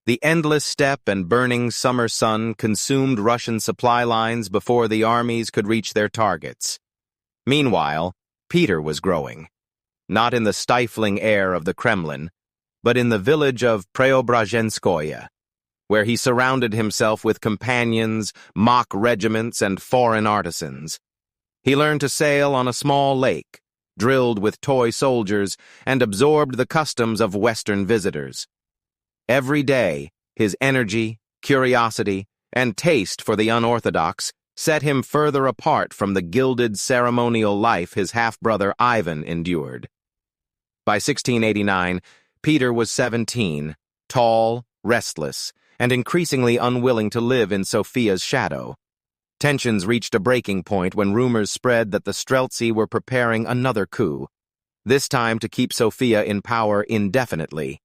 The endless steppe and burning summer sun consumed Russian supply lines before the armies could reach their targets. Meanwhile, Peter was growing, not in the stifling air of the Kremlin, but in the village of Preobrazhenskoye, where he surrounded himself with companions, mock regiments, and foreign artisans. He learned to sail on a small lake, drilled with toy soldiers, and absorbed the customs of Western visitors. Every day, his energy, curiosity, and taste for the unorthodox set him further apart from the gilded ceremonial life his half-brother Ivan endured. By 1689, Peter was 17, tall, restless, and increasingly unwilling to live in Sofia's shadow. Tensions reached a breaking point when rumors spread that the Streltsy were preparing another coup, this time to keep Sofia in power indefinitely.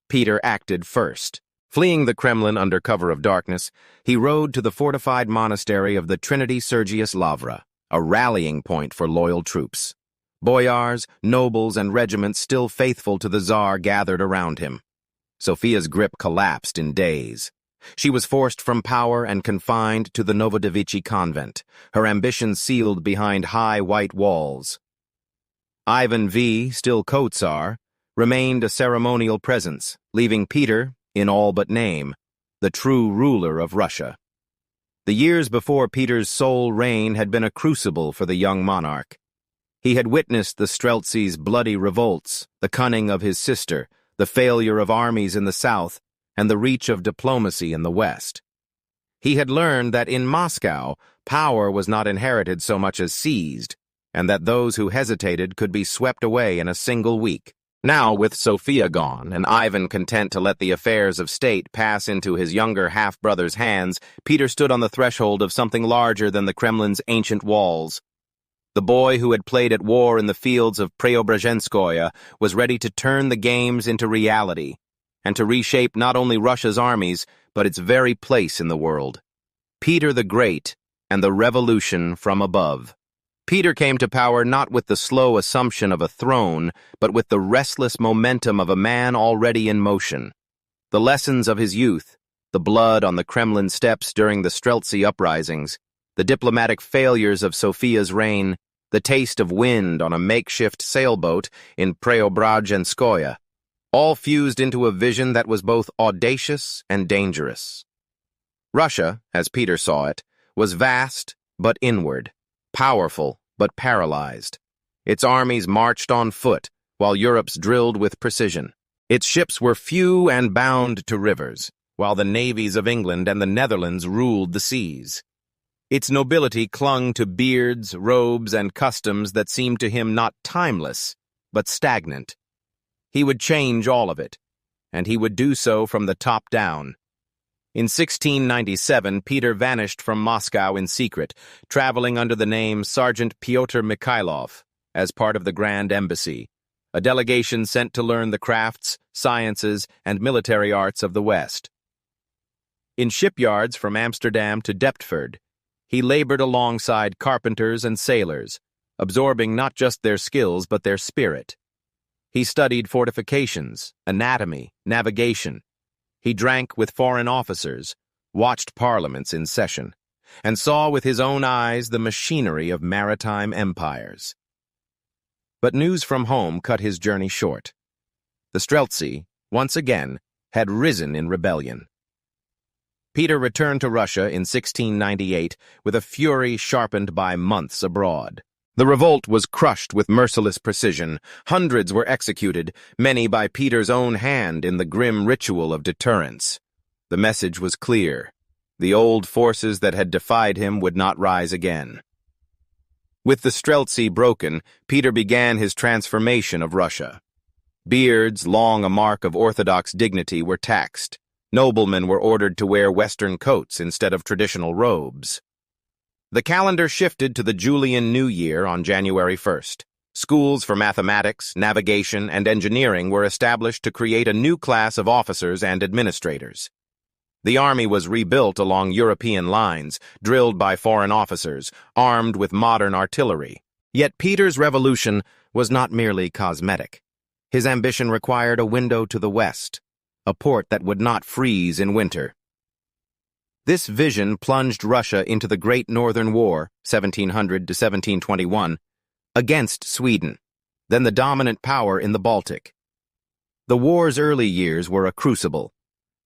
Peter acted first. Fleeing the Kremlin under cover of darkness, he rode to the fortified monastery of the Trinity Sergius Lavra, a rallying point for loyal troops. Boyars, nobles, and regiments still faithful to the Tsar gathered around him. Sofia's grip collapsed in days. She was forced from power and confined to the Novodevichy convent, her ambitions sealed behind high white walls. Ivan V, still co-Tsar, remained a ceremonial presence, leaving Peter, in all but name, the true ruler of Russia. The years before Peter's sole reign had been a crucible for the young monarch. He had witnessed the Streltsy's bloody revolts, the cunning of his sister, the failure of armies in the south, and the reach of diplomacy in the west. He had learned that in Moscow, power was not inherited so much as seized, and that those who hesitated could be swept away in a single week. Now, with Sofia gone, and Ivan content to let the affairs of state pass into his younger half-brother's hands, Peter stood on the threshold of something larger than the Kremlin's ancient walls. The boy who had played at war in the fields of Preobrazhenskoye was ready to turn the games into reality, and to reshape not only Russia's armies, but its very place in the world. Peter the Great and the Revolution from above. Peter came to power not with the slow assumption of a throne, but with the restless momentum of a man already in motion. The lessons of his youth, the blood on the Kremlin steps during the Streltsy uprisings, the diplomatic failures of Sofia's reign, the taste of wind on a makeshift sailboat in Preobrazhenskoye, all fused into a vision that was both audacious and dangerous. Russia, as Peter saw it, was vast but inward, powerful but paralyzed. Its armies marched on foot, while Europe's drilled with precision. Its ships were few and bound to rivers, while the navies of England and the Netherlands ruled the seas. Its nobility clung to beards, robes, and customs that seemed to him not timeless, but stagnant. He would change all of it, and he would do so from the top down. In 1697, Peter vanished from Moscow in secret, traveling under the name Sergeant Pyotr Mikhailov as part of the Grand Embassy, a delegation sent to learn the crafts, sciences, and military arts of the West. In shipyards from Amsterdam to Deptford, he labored alongside carpenters and sailors, absorbing not just their skills but their spirit. He studied fortifications, anatomy, navigation. He drank with foreign officers, watched parliaments in session, and saw with his own eyes the machinery of maritime empires. But news from home cut his journey short. The Streltsy, once again, had risen in rebellion. Peter returned to Russia in 1698 with a fury sharpened by months abroad. The revolt was crushed with merciless precision. Hundreds were executed, many by Peter's own hand in the grim ritual of deterrence. The message was clear. The old forces that had defied him would not rise again. With the Streltsy broken, Peter began his transformation of Russia. Beards, long a mark of orthodox dignity, were taxed. Noblemen were ordered to wear Western coats instead of traditional robes. The calendar shifted to the Julian New Year on January 1st. Schools for mathematics, navigation, and engineering were established to create a new class of officers and administrators. The army was rebuilt along European lines, drilled by foreign officers, armed with modern artillery. Yet Peter's revolution was not merely cosmetic. His ambition required a window to the west, a port that would not freeze in winter. This vision plunged Russia into the Great Northern War, 1700 to 1721, against Sweden, then the dominant power in the Baltic. The war's early years were a crucible.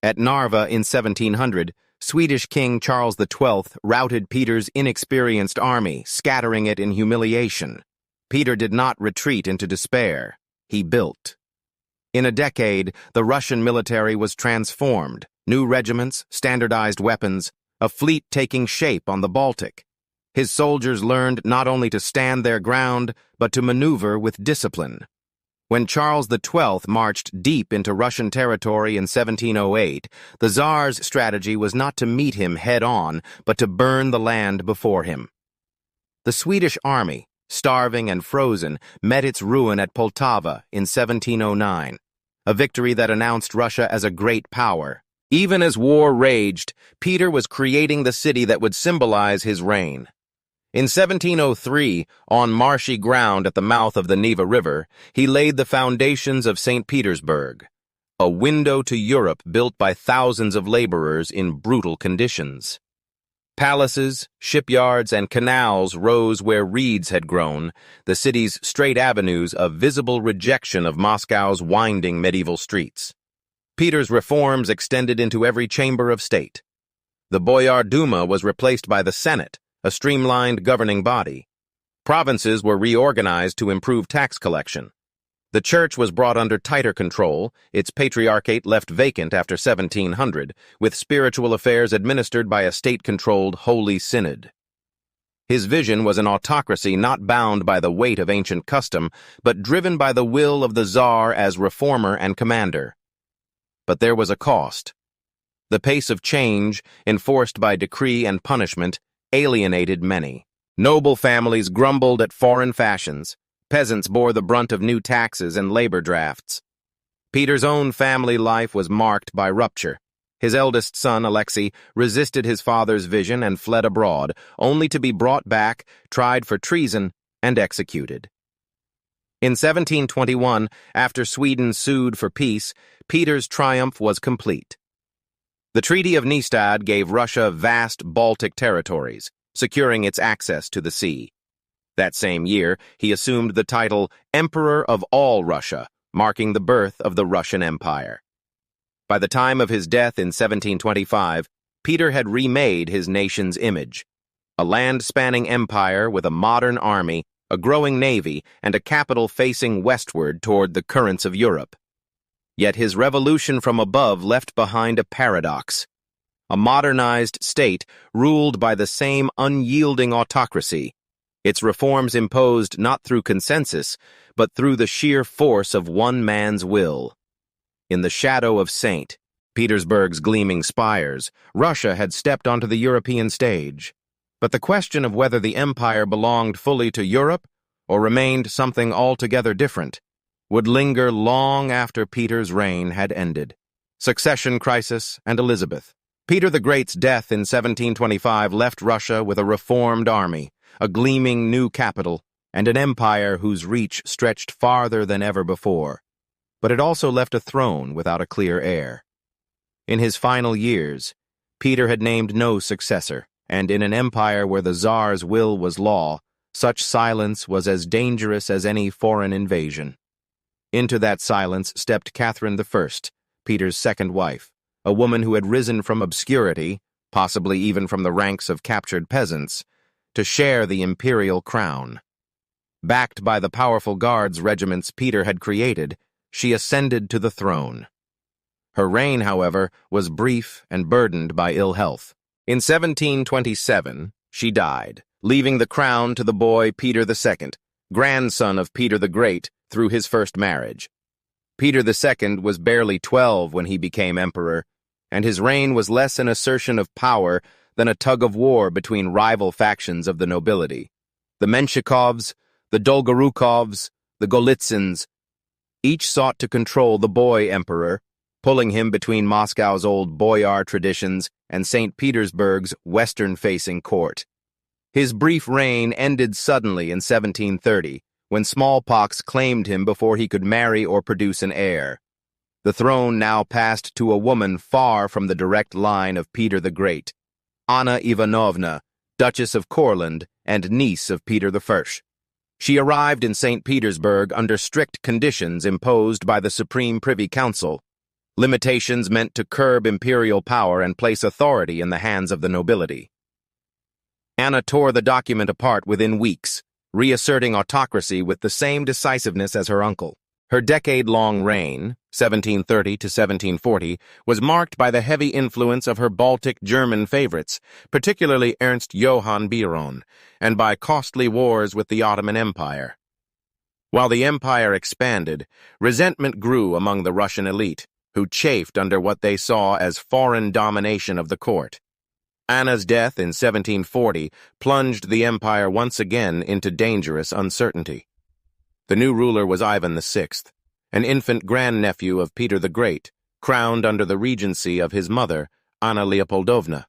At Narva in 1700, Swedish King Charles XII routed Peter's inexperienced army, scattering it in humiliation. Peter did not retreat into despair. He built. In a decade, the Russian military was transformed. New regiments, standardized weapons, a fleet taking shape on the Baltic. His soldiers learned not only to stand their ground, but to maneuver with discipline. When Charles XII marched deep into Russian territory in 1708, the Tsar's strategy was not to meet him head-on, but to burn the land before him. The Swedish army, starving and frozen, met its ruin at Poltava in 1709, a victory that announced Russia as a great power. Even as war raged, Peter was creating the city that would symbolize his reign. In 1703, on marshy ground at the mouth of the Neva River, he laid the foundations of St. Petersburg, a window to Europe built by thousands of laborers in brutal conditions. Palaces, shipyards, and canals rose where reeds had grown, the city's straight avenues a visible rejection of Moscow's winding medieval streets. Peter's reforms extended into every chamber of state. The Boyar Duma was replaced by the Senate, a streamlined governing body. Provinces were reorganized to improve tax collection. The church was brought under tighter control, its patriarchate left vacant after 1700, with spiritual affairs administered by a state-controlled Holy Synod. His vision was an autocracy not bound by the weight of ancient custom, but driven by the will of the Tsar as reformer and commander. But there was a cost. The pace of change, enforced by decree and punishment, alienated many. Noble families grumbled at foreign fashions. Peasants bore the brunt of new taxes and labor drafts. Peter's own family life was marked by rupture. His eldest son, Alexei, resisted his father's vision and fled abroad, only to be brought back, tried for treason, and executed. In 1721, after Sweden sued for peace, Peter's triumph was complete. The Treaty of Nystad gave Russia vast Baltic territories, securing its access to the sea. That same year, he assumed the title Emperor of all Russia, marking the birth of the Russian Empire. By the time of his death in 1725, Peter had remade his nation's image. A land-spanning empire with a modern army, a growing navy, and a capital facing westward toward the currents of Europe. Yet his revolution from above left behind a paradox. A modernized state ruled by the same unyielding autocracy, its reforms imposed not through consensus, but through the sheer force of one man's will. In the shadow of St. Petersburg's gleaming spires, Russia had stepped onto the European stage. But the question of whether the empire belonged fully to Europe or remained something altogether different would linger long after Peter's reign had ended. Succession crisis and Elizabeth. Peter the Great's death in 1725 left Russia with a reformed army, a gleaming new capital, and an empire whose reach stretched farther than ever before. But it also left a throne without a clear heir. In his final years, Peter had named no successor, and in an empire where the Tsar's will was law, such silence was as dangerous as any foreign invasion. Into that silence stepped Catherine I, Peter's second wife, a woman who had risen from obscurity, possibly even from the ranks of captured peasants, to share the imperial crown. Backed by the powerful guards regiments Peter had created, she ascended to the throne. Her reign, however, was brief and burdened by ill health. In 1727, she died, leaving the crown to the boy Peter II, grandson of Peter the Great, through his first marriage. Peter II was barely 12 when he became emperor, and his reign was less an assertion of power than a tug-of-war between rival factions of the nobility. The Menshikovs, the Dolgorukovs, the Golitsins, each sought to control the boy emperor, pulling him between Moscow's old boyar traditions and St. Petersburg's western-facing court. His brief reign ended suddenly in 1730, when smallpox claimed him before he could marry or produce an heir. The throne now passed to a woman far from the direct line of Peter the Great, Anna Ivanovna, Duchess of Courland and niece of Peter I. She arrived in St. Petersburg under strict conditions imposed by the Supreme Privy Council, limitations meant to curb imperial power and place authority in the hands of the nobility. Anna tore the document apart within weeks, reasserting autocracy with the same decisiveness as her uncle. Her decade-long reign, 1730 to 1740, was marked by the heavy influence of her Baltic German favorites, particularly Ernst Johann Biron, and by costly wars with the Ottoman Empire. While the empire expanded, resentment grew among the Russian elite, who chafed under what they saw as foreign domination of the court. Anna's death in 1740 plunged the empire once again into dangerous uncertainty. The new ruler was Ivan VI, an infant grandnephew of Peter the Great, crowned under the regency of his mother, Anna Leopoldovna.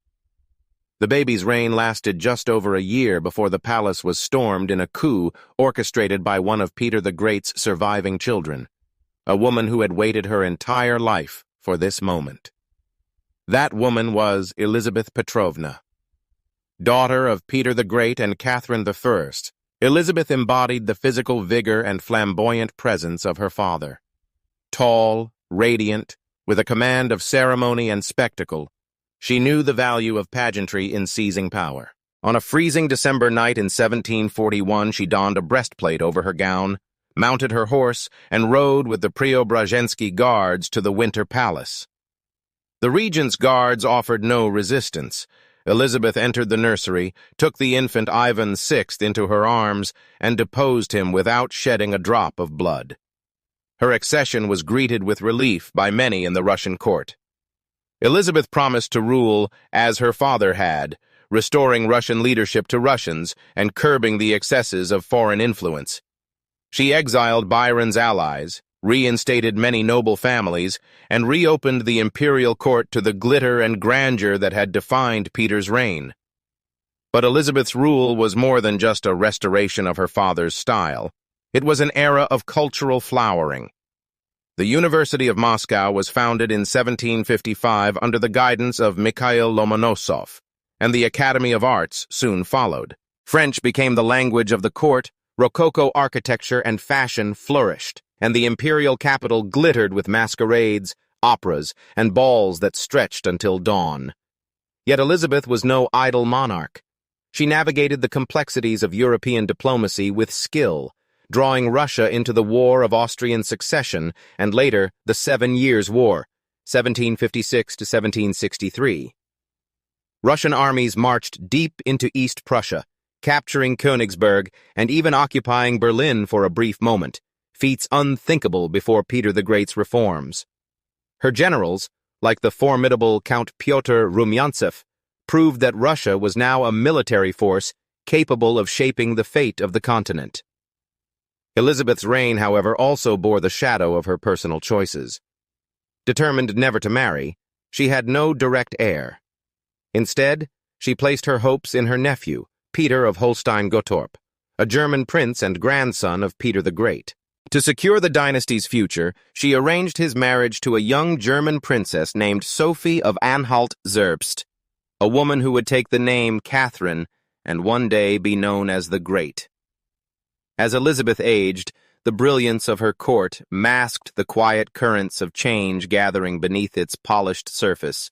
The baby's reign lasted just over a year before the palace was stormed in a coup orchestrated by one of Peter the Great's surviving children, a woman who had waited her entire life for this moment. That woman was Elizabeth Petrovna. Daughter of Peter the Great and Catherine I, Elizabeth embodied the physical vigor and flamboyant presence of her father. Tall, radiant, with a command of ceremony and spectacle, she knew the value of pageantry in seizing power. On a freezing December night in 1741, she donned a breastplate over her gown, mounted her horse, and rode with the Preobrazhensky guards to the Winter Palace. The regent's guards offered no resistance. Elizabeth entered the nursery, took the infant Ivan VI into her arms, and deposed him without shedding a drop of blood. Her accession was greeted with relief by many in the Russian court. Elizabeth promised to rule as her father had, restoring Russian leadership to Russians and curbing the excesses of foreign influence. She exiled Byron's allies, reinstated many noble families, and reopened the imperial court to the glitter and grandeur that had defined Peter's reign. But Elizabeth's rule was more than just a restoration of her father's style. It was an era of cultural flowering. The University of Moscow was founded in 1755 under the guidance of Mikhail Lomonosov, and the Academy of Arts soon followed. French became the language of the court, Rococo architecture and fashion flourished, and the imperial capital glittered with masquerades, operas, and balls that stretched until dawn. Yet Elizabeth was no idle monarch. She navigated the complexities of European diplomacy with skill, drawing Russia into the War of Austrian Succession and later the 7 Years' War, 1756 to 1763. Russian armies marched deep into East Prussia, capturing Königsberg and even occupying Berlin for a brief moment, feats unthinkable before Peter the Great's reforms. Her generals, like the formidable Count Pyotr Rumyantsev, proved that Russia was now a military force capable of shaping the fate of the continent. Elizabeth's reign, however, also bore the shadow of her personal choices. Determined never to marry, she had no direct heir. Instead, she placed her hopes in her nephew, Peter of Holstein-Gottorp, a German prince and grandson of Peter the Great. To secure the dynasty's future, she arranged his marriage to a young German princess named Sophie of Anhalt-Zerbst, a woman who would take the name Catherine and one day be known as the Great. As Elizabeth aged, the brilliance of her court masked the quiet currents of change gathering beneath its polished surface.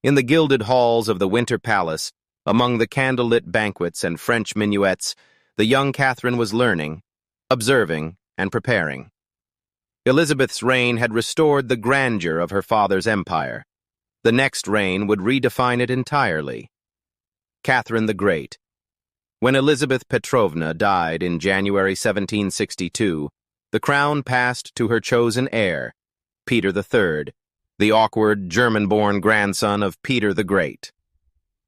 In the gilded halls of the Winter Palace, among the candlelit banquets and French minuets, the young Catherine was learning, observing, and preparing. Elizabeth's reign had restored the grandeur of her father's empire. The next reign would redefine it entirely. Catherine the Great. When Elizabeth Petrovna died in January 1762, the crown passed to her chosen heir, Peter III, the awkward German-born grandson of Peter the Great.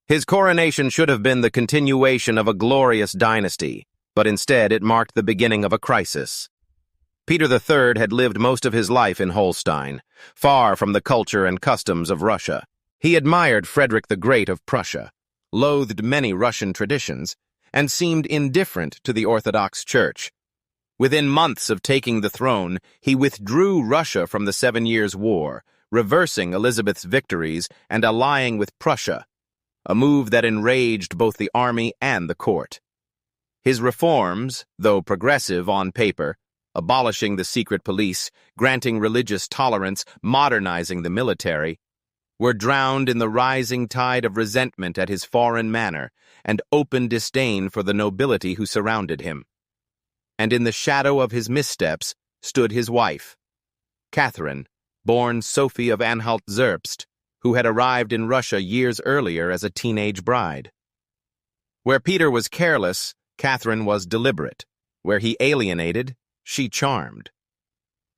His coronation should have been the continuation of a glorious dynasty, but instead it marked the beginning of a crisis. Peter III had lived most of his life in Holstein, far from the culture and customs of Russia. He admired Frederick the Great of Prussia, loathed many Russian traditions, and seemed indifferent to the Orthodox Church. Within months of taking the throne, he withdrew Russia from the 7 Years' War, reversing Elizabeth's victories and allying with Prussia, a move that enraged both the army and the court. His reforms, though progressive on paper, abolishing the secret police, granting religious tolerance, modernizing the military, were drowned in the rising tide of resentment at his foreign manner and open disdain for the nobility who surrounded him. And in the shadow of his missteps stood his wife, Catherine, born Sophie of Anhalt-Zerbst, who had arrived in Russia years earlier as a teenage bride. Where Peter was careless, Catherine was deliberate. Where he alienated, she charmed.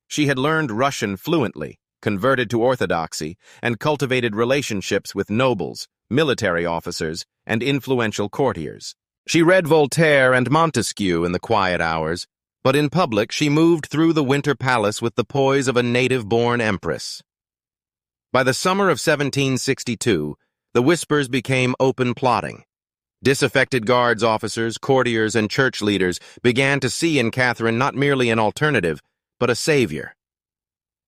She had learned Russian fluently, converted to Orthodoxy, and cultivated relationships with nobles, military officers, and influential courtiers. She read Voltaire and Montesquieu in the quiet hours, but in public she moved through the Winter Palace with the poise of a native-born empress. By the summer of 1762, the whispers became open plotting. Disaffected guards officers, courtiers, and church leaders began to see in Catherine not merely an alternative, but a savior.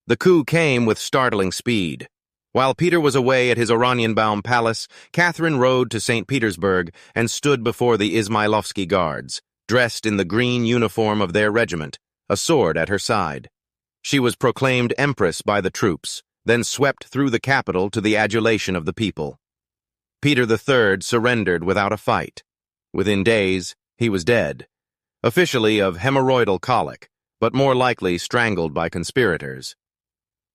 The coup came with startling speed. While Peter was away at his Oranienbaum palace, Catherine rode to St. Petersburg and stood before the Izmailovsky guards, dressed in the green uniform of their regiment, a sword at her side. She was proclaimed empress by the troops, then swept through the capital to the adulation of the people. Peter III surrendered without a fight. Within days, he was dead, officially of hemorrhoidal colic, but more likely strangled by conspirators.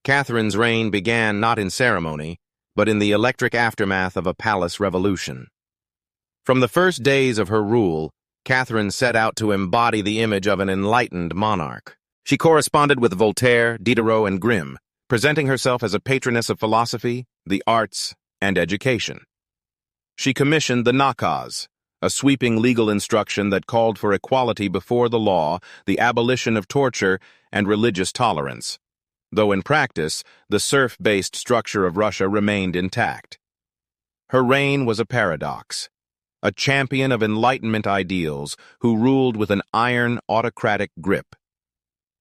Catherine's reign began not in ceremony, but in the electric aftermath of a palace revolution. From the first days of her rule, Catherine set out to embody the image of an enlightened monarch. She corresponded with Voltaire, Diderot, and Grimm, presenting herself as a patroness of philosophy, the arts, and education. She commissioned the Nakaz, a sweeping legal instruction that called for equality before the law, the abolition of torture, and religious tolerance, though in practice, the serf-based structure of Russia remained intact. Her reign was a paradox, a champion of Enlightenment ideals who ruled with an iron autocratic grip.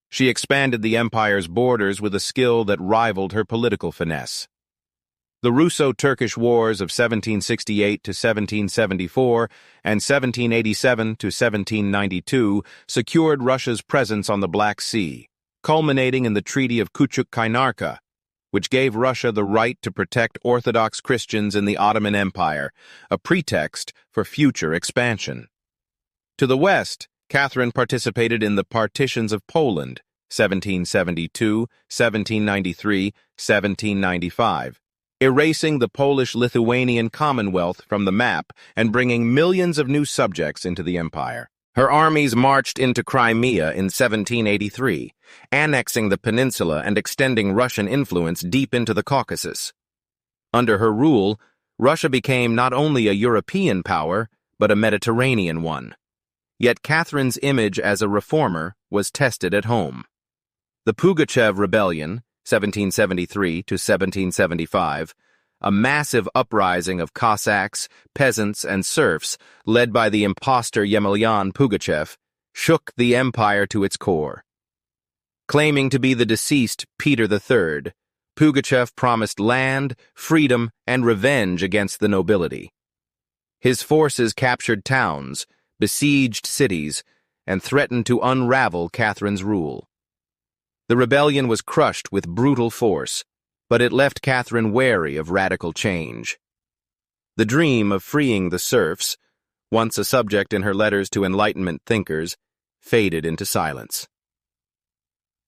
She expanded the empire's borders with a skill that rivaled her political finesse. The Russo-Turkish Wars of 1768 to 1774 and 1787 to 1792 secured Russia's presence on the Black Sea, culminating in the Treaty of Küçük-Kaynarca, which gave Russia the right to protect Orthodox Christians in the Ottoman Empire, a pretext for future expansion. To the west, Catherine participated in the partitions of Poland, 1772, 1793, 1795, erasing the Polish-Lithuanian Commonwealth from the map and bringing millions of new subjects into the empire. Her armies marched into Crimea in 1783, annexing the peninsula and extending Russian influence deep into the Caucasus. Under her rule, Russia became not only a European power, but a Mediterranean one. Yet Catherine's image as a reformer was tested at home. The Pugachev Rebellion, 1773 to 1775, a massive uprising of Cossacks, peasants, and serfs led by the impostor Yemelyan Pugachev, shook the empire to its core. Claiming to be the deceased Peter III, Pugachev promised land, freedom, and revenge against the nobility. His forces captured towns, besieged cities, and threatened to unravel Catherine's rule. The rebellion was crushed with brutal force, but it left Catherine wary of radical change. The dream of freeing the serfs, once a subject in her letters to Enlightenment thinkers, faded into silence.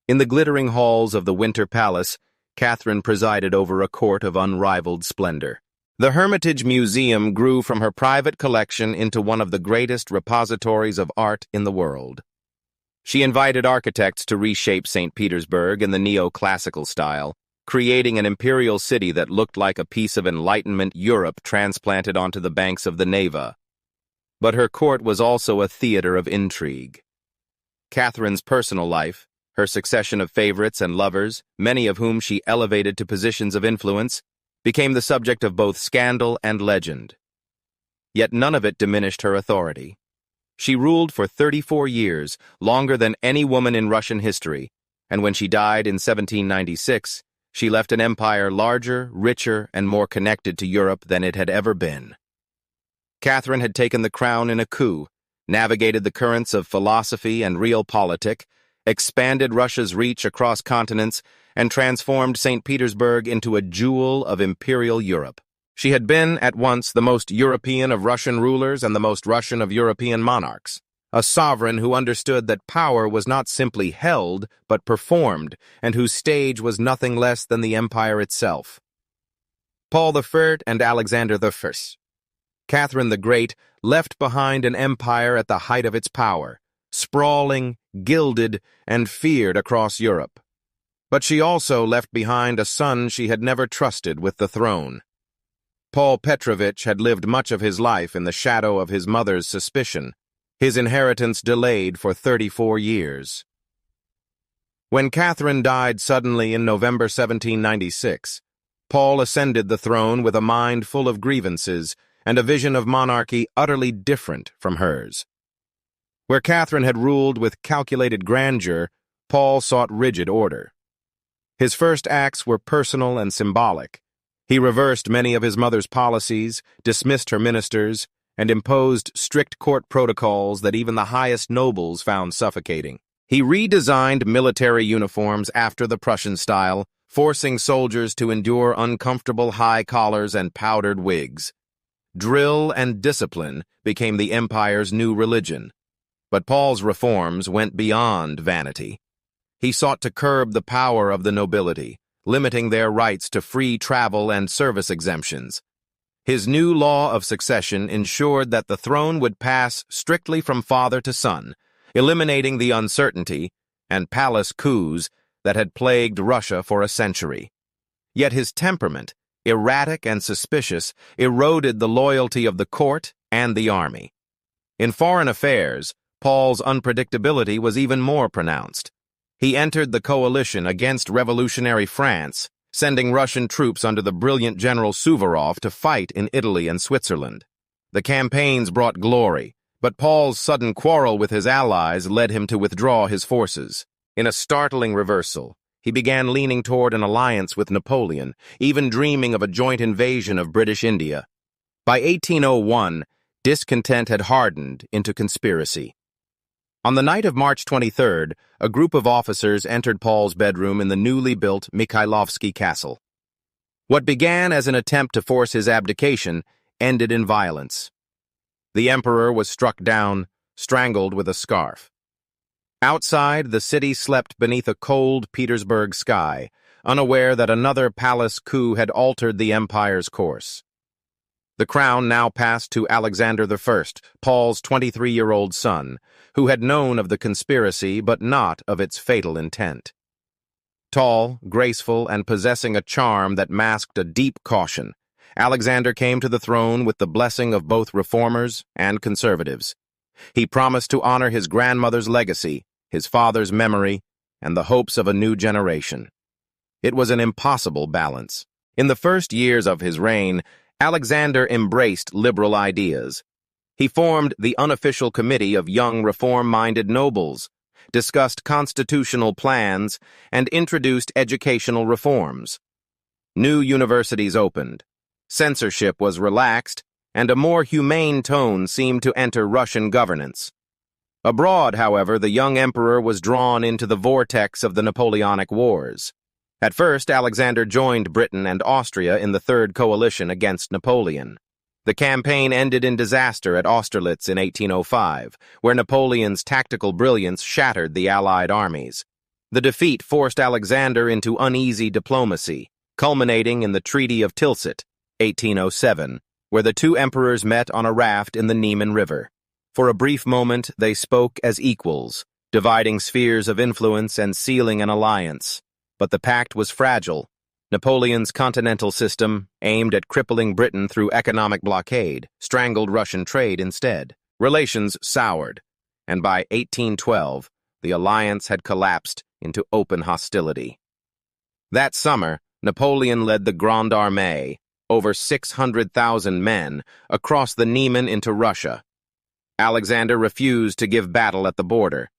In the glittering halls of the Winter Palace, Catherine presided over a court of unrivaled splendor. The Hermitage Museum grew from her private collection into one of the greatest repositories of art in the world. She invited architects to reshape St. Petersburg in the neoclassical style, creating an imperial city that looked like a piece of Enlightenment Europe transplanted onto the banks of the Neva. But her court was also a theater of intrigue. Catherine's personal life, her succession of favorites and lovers, many of whom she elevated to positions of influence, became the subject of both scandal and legend. Yet none of it diminished her authority. She ruled for 34 years, longer than any woman in Russian history, and when she died in 1796, she left an empire larger, richer, and more connected to Europe than it had ever been. Catherine had taken the crown in a coup, navigated the currents of philosophy and realpolitik, expanded Russia's reach across continents, and transformed St. Petersburg into a jewel of imperial Europe. She had been, at once, the most European of Russian rulers and the most Russian of European monarchs, a sovereign who understood that power was not simply held, but performed, and whose stage was nothing less than the empire itself. Paul I and Alexander I. Catherine the Great left behind an empire at the height of its power, sprawling, gilded, and feared across Europe. But she also left behind a son she had never trusted with the throne. Paul Petrovich had lived much of his life in the shadow of his mother's suspicion, his inheritance delayed for 34 years. When Catherine died suddenly in November 1796, Paul ascended the throne with a mind full of grievances and a vision of monarchy utterly different from hers. Where Catherine had ruled with calculated grandeur, Paul sought rigid order. His first acts were personal and symbolic. He reversed many of his mother's policies, dismissed her ministers, and imposed strict court protocols that even the highest nobles found suffocating. He redesigned military uniforms after the Prussian style, forcing soldiers to endure uncomfortable high collars and powdered wigs. Drill and discipline became the empire's new religion. But Paul's reforms went beyond vanity. He sought to curb the power of the nobility, limiting their rights to free travel and service exemptions. His new law of succession ensured that the throne would pass strictly from father to son, eliminating the uncertainty and palace coups that had plagued Russia for a century. Yet his temperament, erratic and suspicious, eroded the loyalty of the court and the army. In foreign affairs, Paul's unpredictability was even more pronounced. He entered the coalition against revolutionary France, sending Russian troops under the brilliant General Suvorov to fight in Italy and Switzerland. The campaigns brought glory, but Paul's sudden quarrel with his allies led him to withdraw his forces. In a startling reversal, he began leaning toward an alliance with Napoleon, even dreaming of a joint invasion of British India. By 1801, discontent had hardened into conspiracy. On the night of March 23rd, a group of officers entered Paul's bedroom in the newly built Mikhailovsky Castle. What began as an attempt to force his abdication ended in violence. The emperor was struck down, strangled with a scarf. Outside, the city slept beneath a cold Petersburg sky, unaware that another palace coup had altered the empire's course. The crown now passed to Alexander I, Paul's 23-year-old son, who had known of the conspiracy but not of its fatal intent. Tall, graceful, and possessing a charm that masked a deep caution, Alexander came to the throne with the blessing of both reformers and conservatives. He promised to honor his grandmother's legacy, his father's memory, and the hopes of a new generation. It was an impossible balance. In the first years of his reign, Alexander embraced liberal ideas. He formed the unofficial committee of young reform-minded nobles, discussed constitutional plans, and introduced educational reforms. New universities opened, censorship was relaxed, and a more humane tone seemed to enter Russian governance. Abroad, however, the young emperor was drawn into the vortex of the Napoleonic Wars. At first, Alexander joined Britain and Austria in the Third Coalition against Napoleon. The campaign ended in disaster at Austerlitz in 1805, where Napoleon's tactical brilliance shattered the Allied armies. The defeat forced Alexander into uneasy diplomacy, culminating in the Treaty of Tilsit, 1807, where the two emperors met on a raft in the Niemen River. For a brief moment, they spoke as equals, dividing spheres of influence and sealing an alliance. But the pact was fragile. Napoleon's continental system, aimed at crippling Britain through economic blockade, strangled Russian trade instead. Relations soured, and by 1812, the alliance had collapsed into open hostility. That summer, Napoleon led the Grande Armée, over 600,000 men, across the Niemen into Russia. Alexander refused to give battle at the border.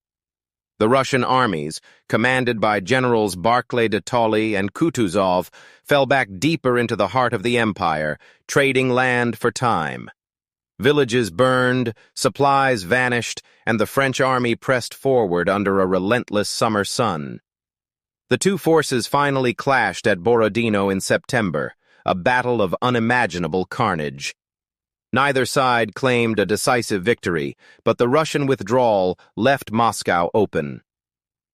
The Russian armies, commanded by Generals Barclay de Tolly and Kutuzov, fell back deeper into the heart of the empire, trading land for time. Villages burned, supplies vanished, and the French army pressed forward under a relentless summer sun. The two forces finally clashed at Borodino in September, a battle of unimaginable carnage. Neither side claimed a decisive victory, but the Russian withdrawal left Moscow open.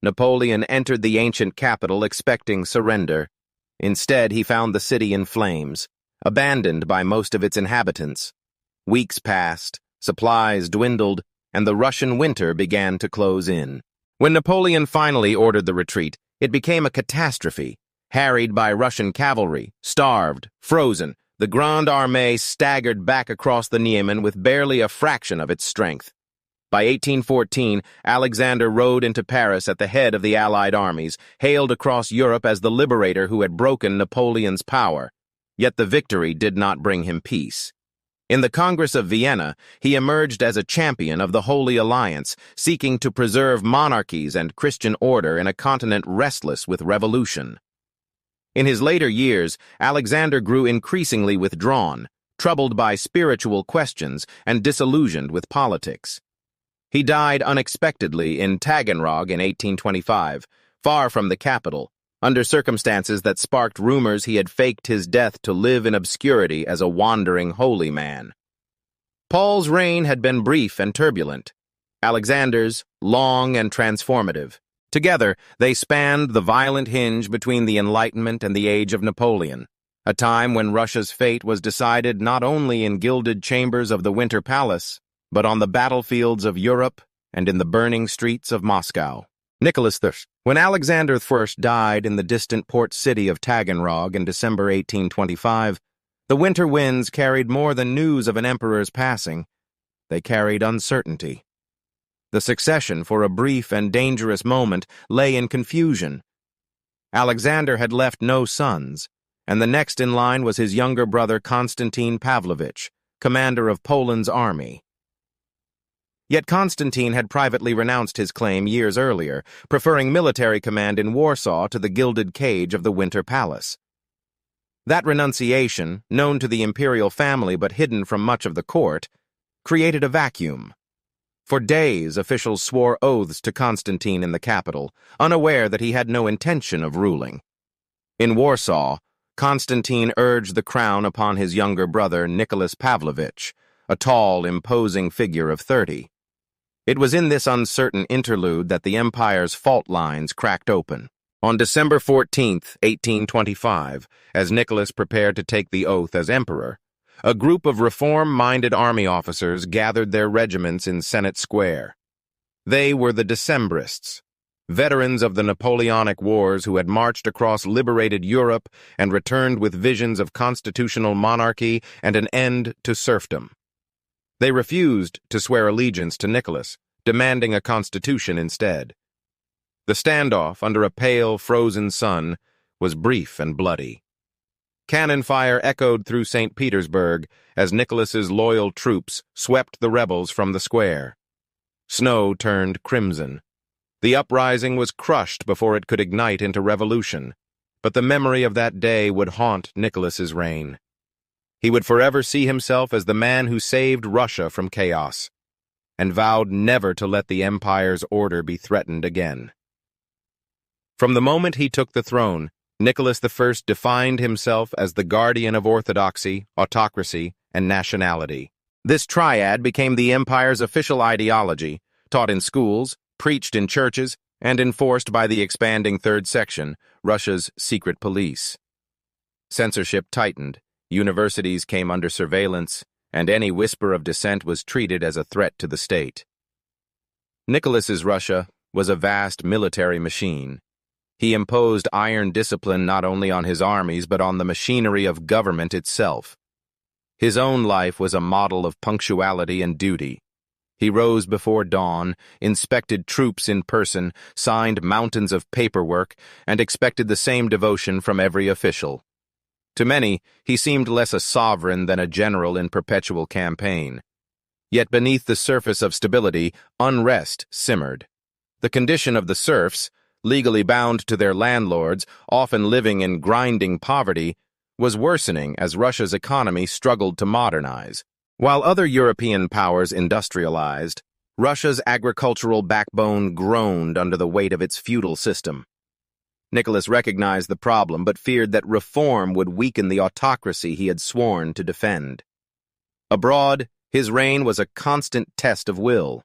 Napoleon entered the ancient capital expecting surrender. Instead, he found the city in flames, abandoned by most of its inhabitants. Weeks passed, supplies dwindled, and the Russian winter began to close in. When Napoleon finally ordered the retreat, it became a catastrophe. Harried by Russian cavalry, starved, frozen, the Grande Armée staggered back across the Niemen with barely a fraction of its strength. By 1814, Alexander rode into Paris at the head of the Allied armies, hailed across Europe as the liberator who had broken Napoleon's power. Yet the victory did not bring him peace. In the Congress of Vienna, he emerged as a champion of the Holy Alliance, seeking to preserve monarchies and Christian order in a continent restless with revolution. In his later years, Alexander grew increasingly withdrawn, troubled by spiritual questions and disillusioned with politics. He died unexpectedly in Taganrog in 1825, far from the capital, under circumstances that sparked rumors he had faked his death to live in obscurity as a wandering holy man. Paul's reign had been brief and turbulent. Alexander's, long and transformative. Together, they spanned the violent hinge between the Enlightenment and the age of Napoleon, a time when Russia's fate was decided not only in gilded chambers of the Winter Palace, but on the battlefields of Europe and in the burning streets of Moscow. Nicholas I. When Alexander I died in the distant port city of Taganrog in December 1825, the winter winds carried more than news of an emperor's passing. They carried uncertainty. The succession, for a brief and dangerous moment, lay in confusion. Alexander had left no sons, and the next in line was his younger brother Constantine Pavlovich, commander of Poland's army. Yet Constantine had privately renounced his claim years earlier, preferring military command in Warsaw to the gilded cage of the Winter Palace. That renunciation, known to the imperial family but hidden from much of the court, created a vacuum. For days, officials swore oaths to Constantine in the capital, unaware that he had no intention of ruling. In Warsaw, Constantine urged the crown upon his younger brother, Nicholas Pavlovich, a tall, imposing figure of 30. It was in this uncertain interlude that the empire's fault lines cracked open. On December 14, 1825, as Nicholas prepared to take the oath as emperor, a group of reform-minded army officers gathered their regiments in Senate Square. They were the Decembrists, veterans of the Napoleonic Wars who had marched across liberated Europe and returned with visions of constitutional monarchy and an end to serfdom. They refused to swear allegiance to Nicholas, demanding a constitution instead. The standoff under a pale, frozen sun was brief and bloody. Cannon fire echoed through St. Petersburg as Nicholas's loyal troops swept the rebels from the square. Snow turned crimson. The uprising was crushed before it could ignite into revolution, but the memory of that day would haunt Nicholas's reign. He would forever see himself as the man who saved Russia from chaos, and vowed never to let the empire's order be threatened again. From the moment he took the throne, Nicholas I defined himself as the guardian of orthodoxy, autocracy, and nationality. This triad became the empire's official ideology, taught in schools, preached in churches, and enforced by the expanding Third Section, Russia's secret police. Censorship tightened, universities came under surveillance, and any whisper of dissent was treated as a threat to the state. Nicholas's Russia was a vast military machine. He imposed iron discipline not only on his armies but on the machinery of government itself. His own life was a model of punctuality and duty. He rose before dawn, inspected troops in person, signed mountains of paperwork, and expected the same devotion from every official. To many, he seemed less a sovereign than a general in perpetual campaign. Yet beneath the surface of stability, unrest simmered. The condition of the serfs, legally bound to their landlords, often living in grinding poverty, was worsening as Russia's economy struggled to modernize. While other European powers industrialized, Russia's agricultural backbone groaned under the weight of its feudal system. Nicholas recognized the problem but feared that reform would weaken the autocracy he had sworn to defend. Abroad, his reign was a constant test of will.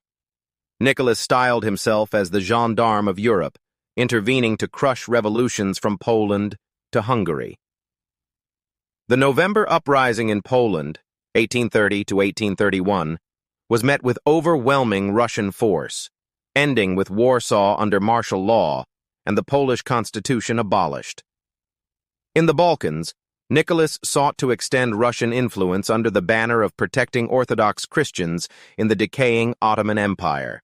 Nicholas styled himself as the gendarme of Europe, intervening to crush revolutions from Poland to Hungary. The November uprising in Poland, 1830 to 1831, was met with overwhelming Russian force, ending with Warsaw under martial law and the Polish constitution abolished. In the Balkans, Nicholas sought to extend Russian influence under the banner of protecting Orthodox Christians in the decaying Ottoman Empire.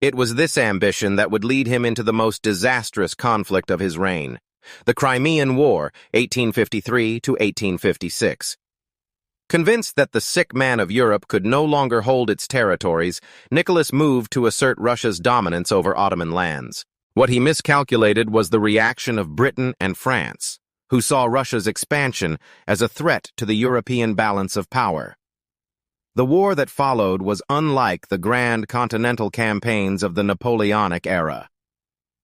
It was this ambition that would lead him into the most disastrous conflict of his reign, the Crimean War, 1853 to 1856. Convinced that the sick man of Europe could no longer hold its territories, Nicholas moved to assert Russia's dominance over Ottoman lands. What he miscalculated was the reaction of Britain and France, who saw Russia's expansion as a threat to the European balance of power. The war that followed was unlike the grand continental campaigns of the Napoleonic era.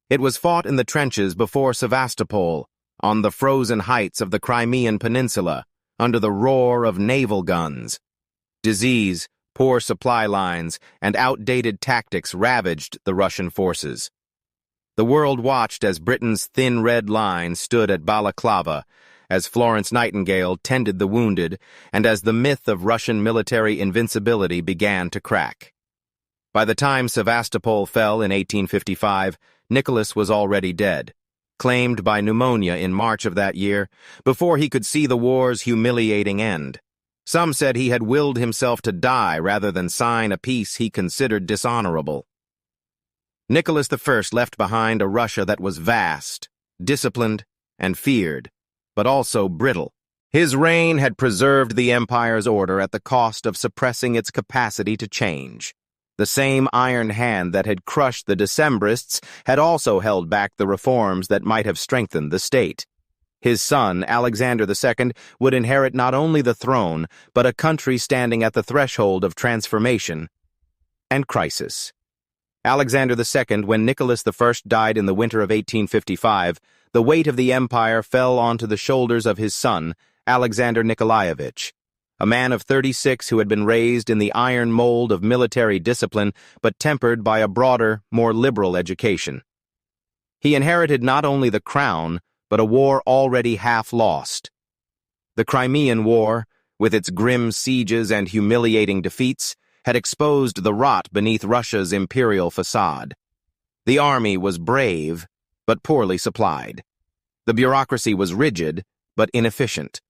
It was fought in the trenches before Sevastopol, on the frozen heights of the Crimean Peninsula, under the roar of naval guns. Disease, poor supply lines, and outdated tactics ravaged the Russian forces. The world watched as Britain's thin red line stood at Balaclava, as Florence Nightingale tended the wounded, and as the myth of Russian military invincibility began to crack. By the time Sevastopol fell in 1855, Nicholas was already dead, claimed by pneumonia in March of that year, before he could see the war's humiliating end. Some said he had willed himself to die rather than sign a peace he considered dishonorable. Nicholas I left behind a Russia that was vast, disciplined, and feared, but also brittle. His reign had preserved the empire's order at the cost of suppressing its capacity to change. The same iron hand that had crushed the Decembrists had also held back the reforms that might have strengthened the state. His son, Alexander II, would inherit not only the throne, but a country standing at the threshold of transformation and crisis. Alexander II, when Nicholas I died in the winter of 1855, the weight of the empire fell onto the shoulders of his son, Alexander Nikolaevich, a man of 36 who had been raised in the iron mold of military discipline but tempered by a broader, more liberal education. He inherited not only the crown, but a war already half lost. The Crimean War, with its grim sieges and humiliating defeats, had exposed the rot beneath Russia's imperial facade. The army was brave, but poorly supplied. The bureaucracy was rigid, but inefficient.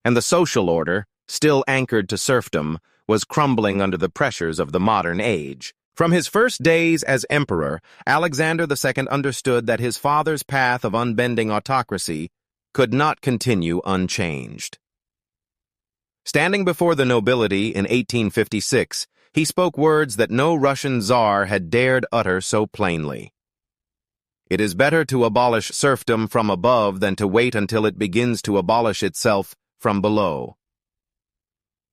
And the social order, still anchored to serfdom, was crumbling under the pressures of the modern age. From his first days as emperor, Alexander II understood that his father's path of unbending autocracy could not continue unchanged. Standing before the nobility in 1856, he spoke words that no Russian czar had dared utter so plainly. It is better to abolish serfdom from above than to wait until it begins to abolish itself from below.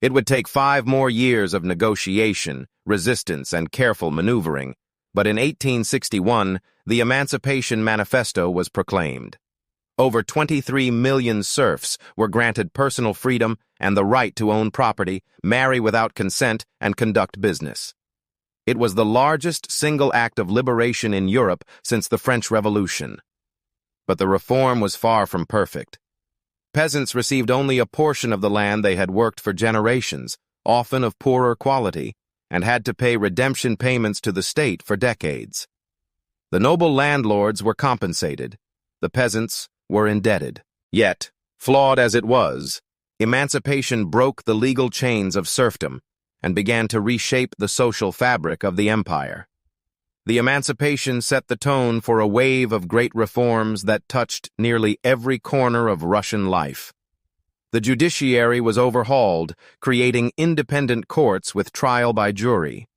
It would take 5 more years of negotiation, resistance, and careful maneuvering, but in 1861, the Emancipation Manifesto was proclaimed. Over 23 million serfs were granted personal freedom and the right to own property, marry without consent, and conduct business. It was the largest single act of liberation in Europe since the French Revolution. But the reform was far from perfect. Peasants received only a portion of the land they had worked for generations, often of poorer quality, and had to pay redemption payments to the state for decades. The noble landlords were compensated. The peasants were indebted. Yet, flawed as it was, emancipation broke the legal chains of serfdom and began to reshape the social fabric of the empire. The emancipation set the tone for a wave of great reforms that touched nearly every corner of Russian life. The judiciary was overhauled, creating independent courts with trial by jury.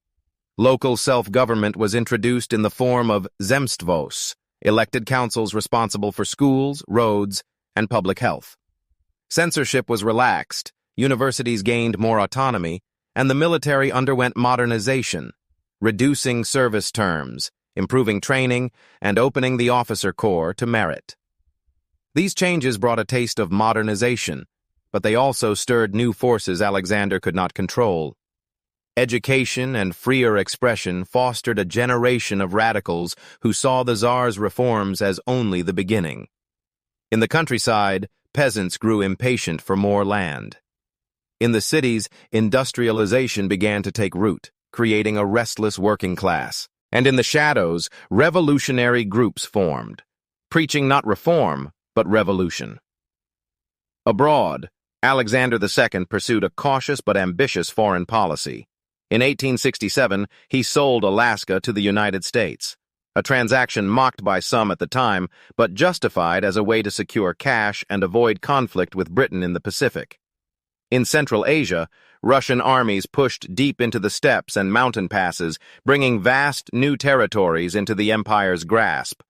Local self-government was introduced in the form of zemstvos, elected councils responsible for schools, roads, and public health. Censorship was relaxed, universities gained more autonomy, and the military underwent modernization, reducing service terms, improving training, and opening the officer corps to merit. These changes brought a taste of modernization, but they also stirred new forces Alexander could not control. Education and freer expression fostered a generation of radicals who saw the Tsar's reforms as only the beginning. In the countryside, peasants grew impatient for more land. In the cities, industrialization began to take root, creating a restless working class. And in the shadows, revolutionary groups formed, preaching not reform, but revolution. Abroad, Alexander II pursued a cautious but ambitious foreign policy. In 1867, he sold Alaska to the United States, a transaction mocked by some at the time, but justified as a way to secure cash and avoid conflict with Britain in the Pacific. In Central Asia, Russian armies pushed deep into the steppes and mountain passes, bringing vast new territories into the empire's grasp.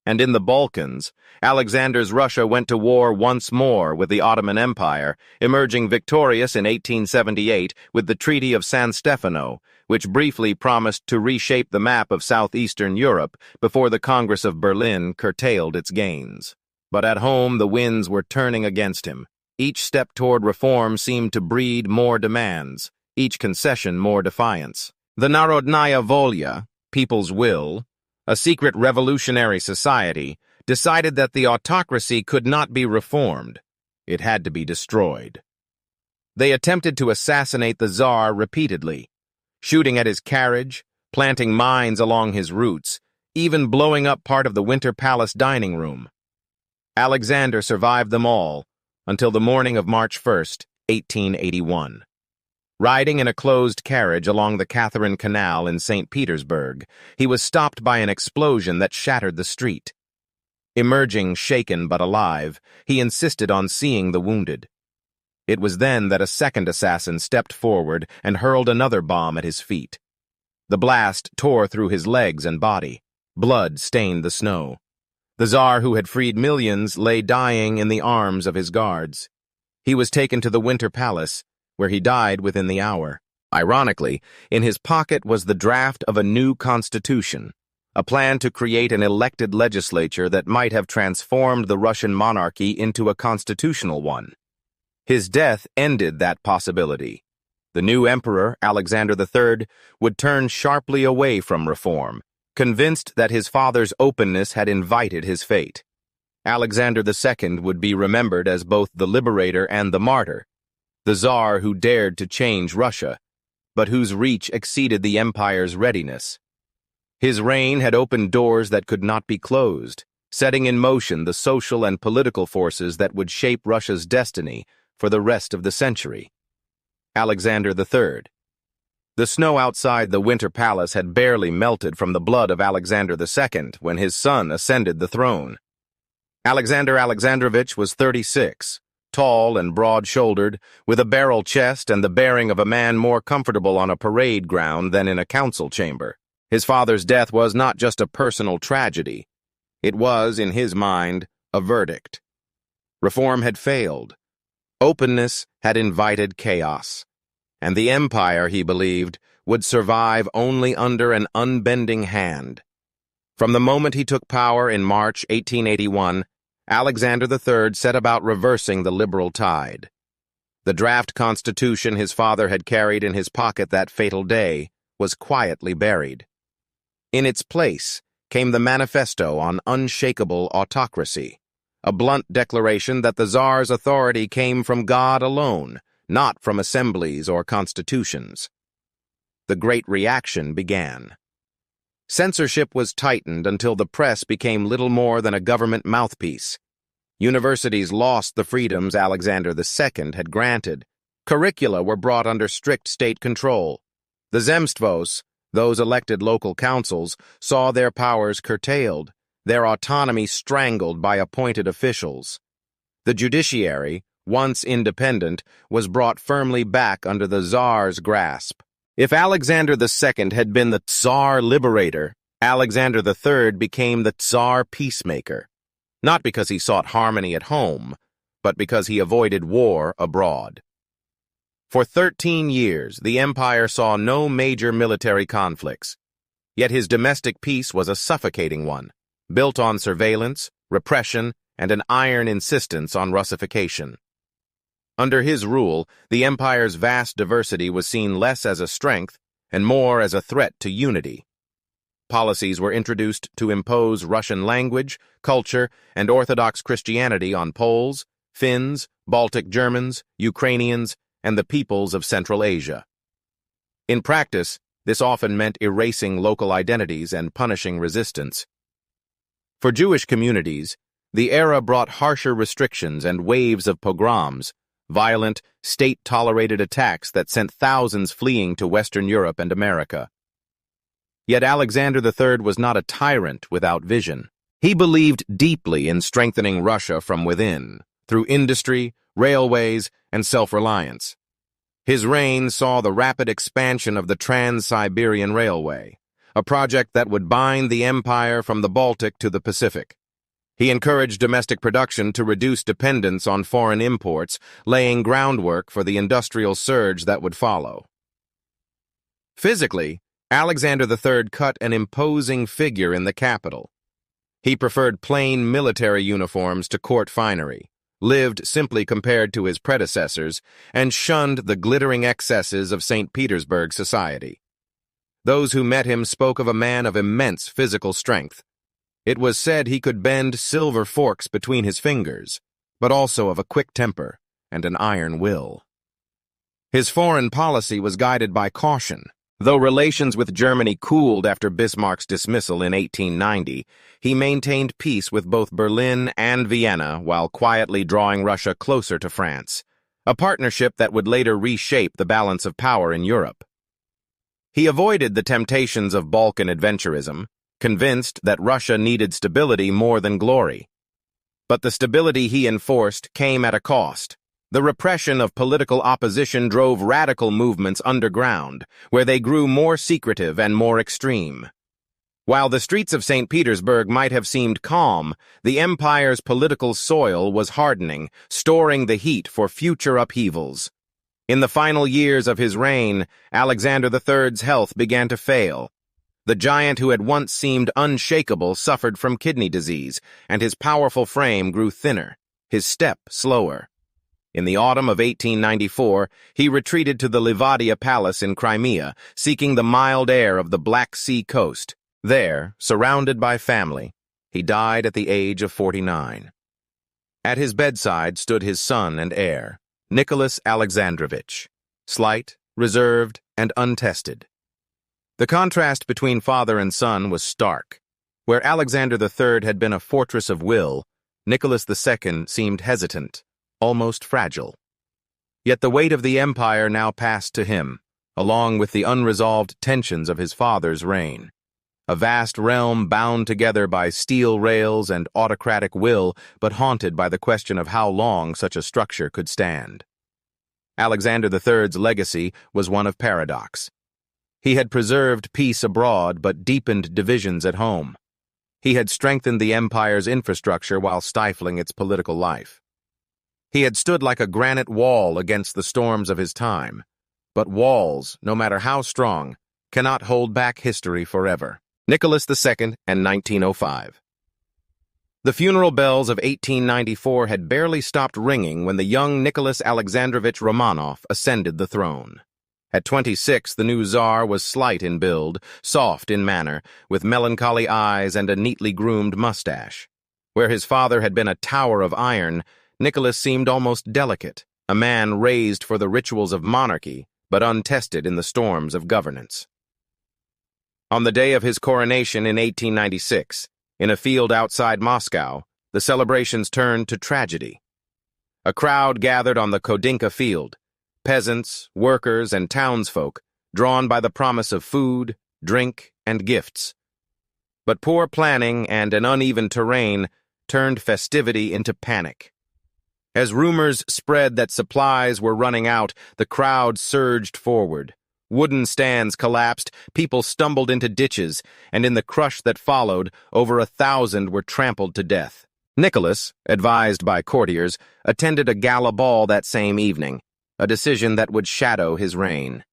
And in the Balkans, Alexander's Russia went to war once more with the Ottoman Empire, emerging victorious in 1878 with the Treaty of San Stefano, which briefly promised to reshape the map of southeastern Europe before the Congress of Berlin curtailed its gains. But at home, the winds were turning against him. Each step toward reform seemed to breed more demands, each concession more defiance. The Narodnaya Volya, people's will, a secret revolutionary society, decided that the autocracy could not be reformed. It had to be destroyed. They attempted to assassinate the Tsar repeatedly, shooting at his carriage, planting mines along his routes, even blowing up part of the Winter Palace dining room. Alexander survived them all until the morning of March 1st, 1881. Riding in a closed carriage along the Catherine Canal in St. Petersburg, he was stopped by an explosion that shattered the street. Emerging shaken but alive, he insisted on seeing the wounded. It was then that a second assassin stepped forward and hurled another bomb at his feet. The blast tore through his legs and body. Blood stained the snow. The Tsar, who had freed millions, lay dying in the arms of his guards. He was taken to the Winter Palace, where he died within the hour. Ironically, in his pocket was the draft of a new constitution, a plan to create an elected legislature that might have transformed the Russian monarchy into a constitutional one. His death ended that possibility. The new emperor, Alexander III, would turn sharply away from reform, convinced that his father's openness had invited his fate. Alexander II would be remembered as both the liberator and the martyr, the Tsar who dared to change Russia, but whose reach exceeded the empire's readiness. His reign had opened doors that could not be closed, setting in motion the social and political forces that would shape Russia's destiny for the rest of the century. Alexander III. The snow outside the Winter Palace had barely melted from the blood of Alexander II when his son ascended the throne. Alexander Alexandrovich was 36, tall and broad-shouldered, with a barrel chest and the bearing of a man more comfortable on a parade ground than in a council chamber. His father's death was not just a personal tragedy. It was, in his mind, a verdict. Reform had failed. Openness had invited chaos. And the empire, he believed, would survive only under an unbending hand. From the moment he took power in March 1881, Alexander III set about reversing the liberal tide. The draft constitution his father had carried in his pocket that fatal day was quietly buried. In its place came the manifesto on unshakable autocracy, a blunt declaration that the Tsar's authority came from God alone, not from assemblies or constitutions. The Great Reaction began. Censorship was tightened until the press became little more than a government mouthpiece. Universities lost the freedoms Alexander II had granted. Curricula were brought under strict state control. The Zemstvos, those elected local councils, saw their powers curtailed, their autonomy strangled by appointed officials. The judiciary, once independent, was brought firmly back under the Tsar's grasp. If Alexander II had been the Tsar liberator, Alexander III became the Tsar peacemaker, not because he sought harmony at home, but because he avoided war abroad. For 13 years, the empire saw no major military conflicts. Yet his domestic peace was a suffocating one, built on surveillance, repression, and an iron insistence on Russification. Under his rule, the empire's vast diversity was seen less as a strength and more as a threat to unity. Policies were introduced to impose Russian language, culture, and Orthodox Christianity on Poles, Finns, Baltic Germans, Ukrainians, and the peoples of Central Asia. In practice, this often meant erasing local identities and punishing resistance. For Jewish communities, the era brought harsher restrictions and waves of pogroms, violent, state-tolerated attacks that sent thousands fleeing to Western Europe and America. Yet Alexander III was not a tyrant without vision. He believed deeply in strengthening Russia from within, through industry, railways, and self-reliance. His reign saw the rapid expansion of the Trans-Siberian Railway, a project that would bind the empire from the Baltic to the Pacific. He encouraged domestic production to reduce dependence on foreign imports, laying groundwork for the industrial surge that would follow. Physically, Alexander III cut an imposing figure in the capital. He preferred plain military uniforms to court finery, lived simply compared to his predecessors, and shunned the glittering excesses of St. Petersburg society. Those who met him spoke of a man of immense physical strength. It was said he could bend silver forks between his fingers, but also of a quick temper and an iron will. His foreign policy was guided by caution. Though relations with Germany cooled after Bismarck's dismissal in 1890, he maintained peace with both Berlin and Vienna while quietly drawing Russia closer to France, a partnership that would later reshape the balance of power in Europe. He avoided the temptations of Balkan adventurism, convinced that Russia needed stability more than glory. But the stability he enforced came at a cost. The repression of political opposition drove radical movements underground, where they grew more secretive and more extreme. While the streets of St. Petersburg might have seemed calm, the empire's political soil was hardening, storing the heat for future upheavals. In the final years of his reign, Alexander III's health began to fail. The giant who had once seemed unshakable suffered from kidney disease, and his powerful frame grew thinner, his step slower. In the autumn of 1894, he retreated to the Livadia Palace in Crimea, seeking the mild air of the Black Sea coast. There, surrounded by family, he died at the age of 49. At his bedside stood his son and heir, Nicholas Alexandrovich, slight, reserved, and untested. The contrast between father and son was stark. Where Alexander III had been a fortress of will, Nicholas II seemed hesitant, almost fragile. Yet the weight of the empire now passed to him, along with the unresolved tensions of his father's reign. A vast realm bound together by steel rails and autocratic will, but haunted by the question of how long such a structure could stand. Alexander III's legacy was one of paradox. He had preserved peace abroad but deepened divisions at home. He had strengthened the empire's infrastructure while stifling its political life. He had stood like a granite wall against the storms of his time. But walls, no matter how strong, cannot hold back history forever. Nicholas II and 1905. The funeral bells of 1894 had barely stopped ringing when the young Nicholas Alexandrovich Romanov ascended the throne. At 26, the new Tsar was slight in build, soft in manner, with melancholy eyes and a neatly groomed mustache. Where his father had been a tower of iron, Nicholas seemed almost delicate, a man raised for the rituals of monarchy, but untested in the storms of governance. On the day of his coronation in 1896, in a field outside Moscow, the celebrations turned to tragedy. A crowd gathered on the Kodinka field, peasants, workers, and townsfolk, drawn by the promise of food, drink, and gifts. But poor planning and an uneven terrain turned festivity into panic. As rumors spread that supplies were running out, the crowd surged forward. Wooden stands collapsed, people stumbled into ditches, and in the crush that followed, over 1,000 were trampled to death. Nicholas, advised by courtiers, attended a gala ball that same evening, a decision that would shadow his reign.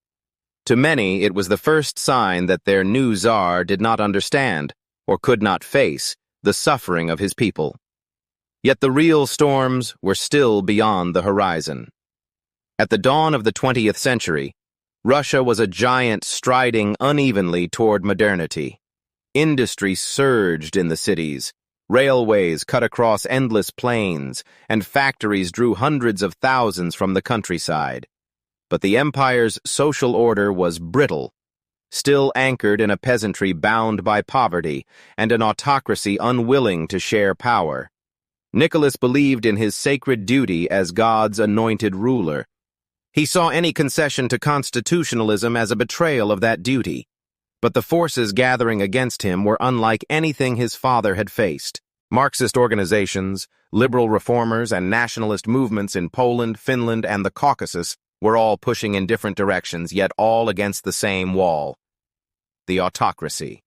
To many, it was the first sign that their new czar did not understand, or could not face, the suffering of his people. Yet the real storms were still beyond the horizon. At the dawn of the 20th century, Russia was a giant striding unevenly toward modernity. Industry surged in the cities, railways cut across endless plains, and factories drew hundreds of thousands from the countryside. But the empire's social order was brittle, still anchored in a peasantry bound by poverty and an autocracy unwilling to share power. Nicholas believed in his sacred duty as God's anointed ruler. He saw any concession to constitutionalism as a betrayal of that duty. But the forces gathering against him were unlike anything his father had faced. Marxist organizations, liberal reformers, and nationalist movements in Poland, Finland, and the Caucasus were all pushing in different directions, yet all against the same wall: the autocracy.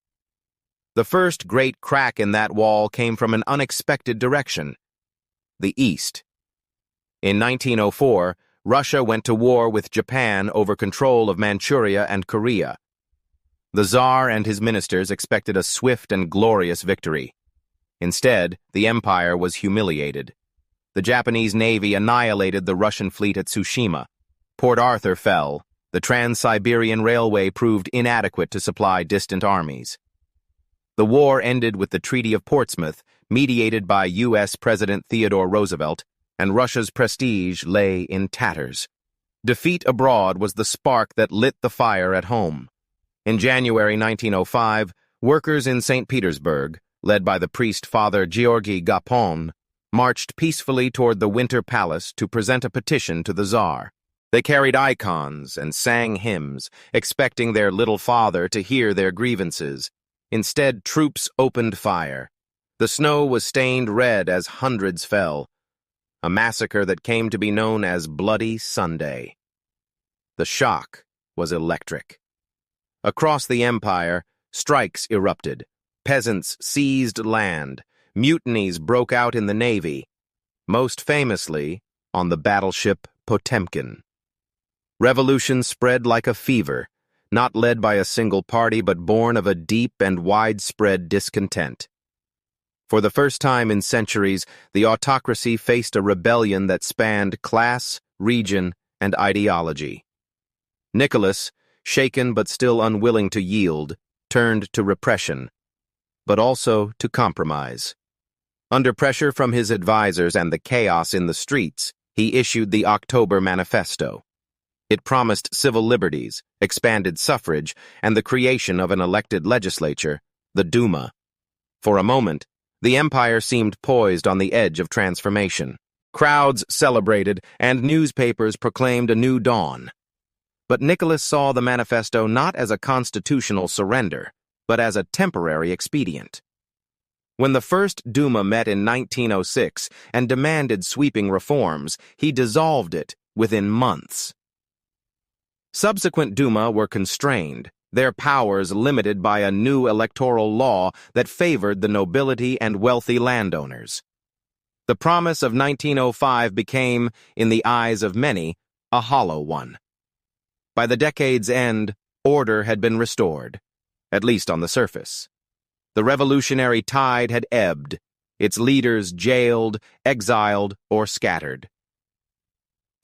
The first great crack in that wall came from an unexpected direction: the East. In 1904, Russia went to war with Japan over control of Manchuria and Korea. The Tsar and his ministers expected a swift and glorious victory. Instead, the empire was humiliated. The Japanese navy annihilated the Russian fleet at Tsushima. Port Arthur fell. The Trans-Siberian Railway proved inadequate to supply distant armies. The war ended with the Treaty of Portsmouth, mediated by U.S. President Theodore Roosevelt, and Russia's prestige lay in tatters. Defeat abroad was the spark that lit the fire at home. In January 1905, workers in St. Petersburg, led by the priest Father Georgy Gapon, marched peacefully toward the Winter Palace to present a petition to the Tsar. They carried icons and sang hymns, expecting their little father to hear their grievances. Instead, troops opened fire. The snow was stained red as hundreds fell, a massacre that came to be known as Bloody Sunday. The shock was electric. Across the empire, strikes erupted. Peasants seized land. Mutinies broke out in the navy, most famously on the battleship Potemkin. Revolution spread like a fever, not led by a single party but born of a deep and widespread discontent. For the first time in centuries, the autocracy faced a rebellion that spanned class, region, and ideology. Nicholas, shaken but still unwilling to yield, turned to repression, but also to compromise. Under pressure from his advisors and the chaos in the streets, he issued the October Manifesto. It promised civil liberties, expanded suffrage, and the creation of an elected legislature, the Duma. For a moment, the empire seemed poised on the edge of transformation. Crowds celebrated, and newspapers proclaimed a new dawn. But Nicholas saw the manifesto not as a constitutional surrender, but as a temporary expedient. When the first Duma met in 1906 and demanded sweeping reforms, he dissolved it within months. Subsequent Duma were constrained, their powers limited by a new electoral law that favored the nobility and wealthy landowners. The promise of 1905 became, in the eyes of many, a hollow one. By the decade's end, order had been restored, at least on the surface. The revolutionary tide had ebbed, its leaders jailed, exiled, or scattered.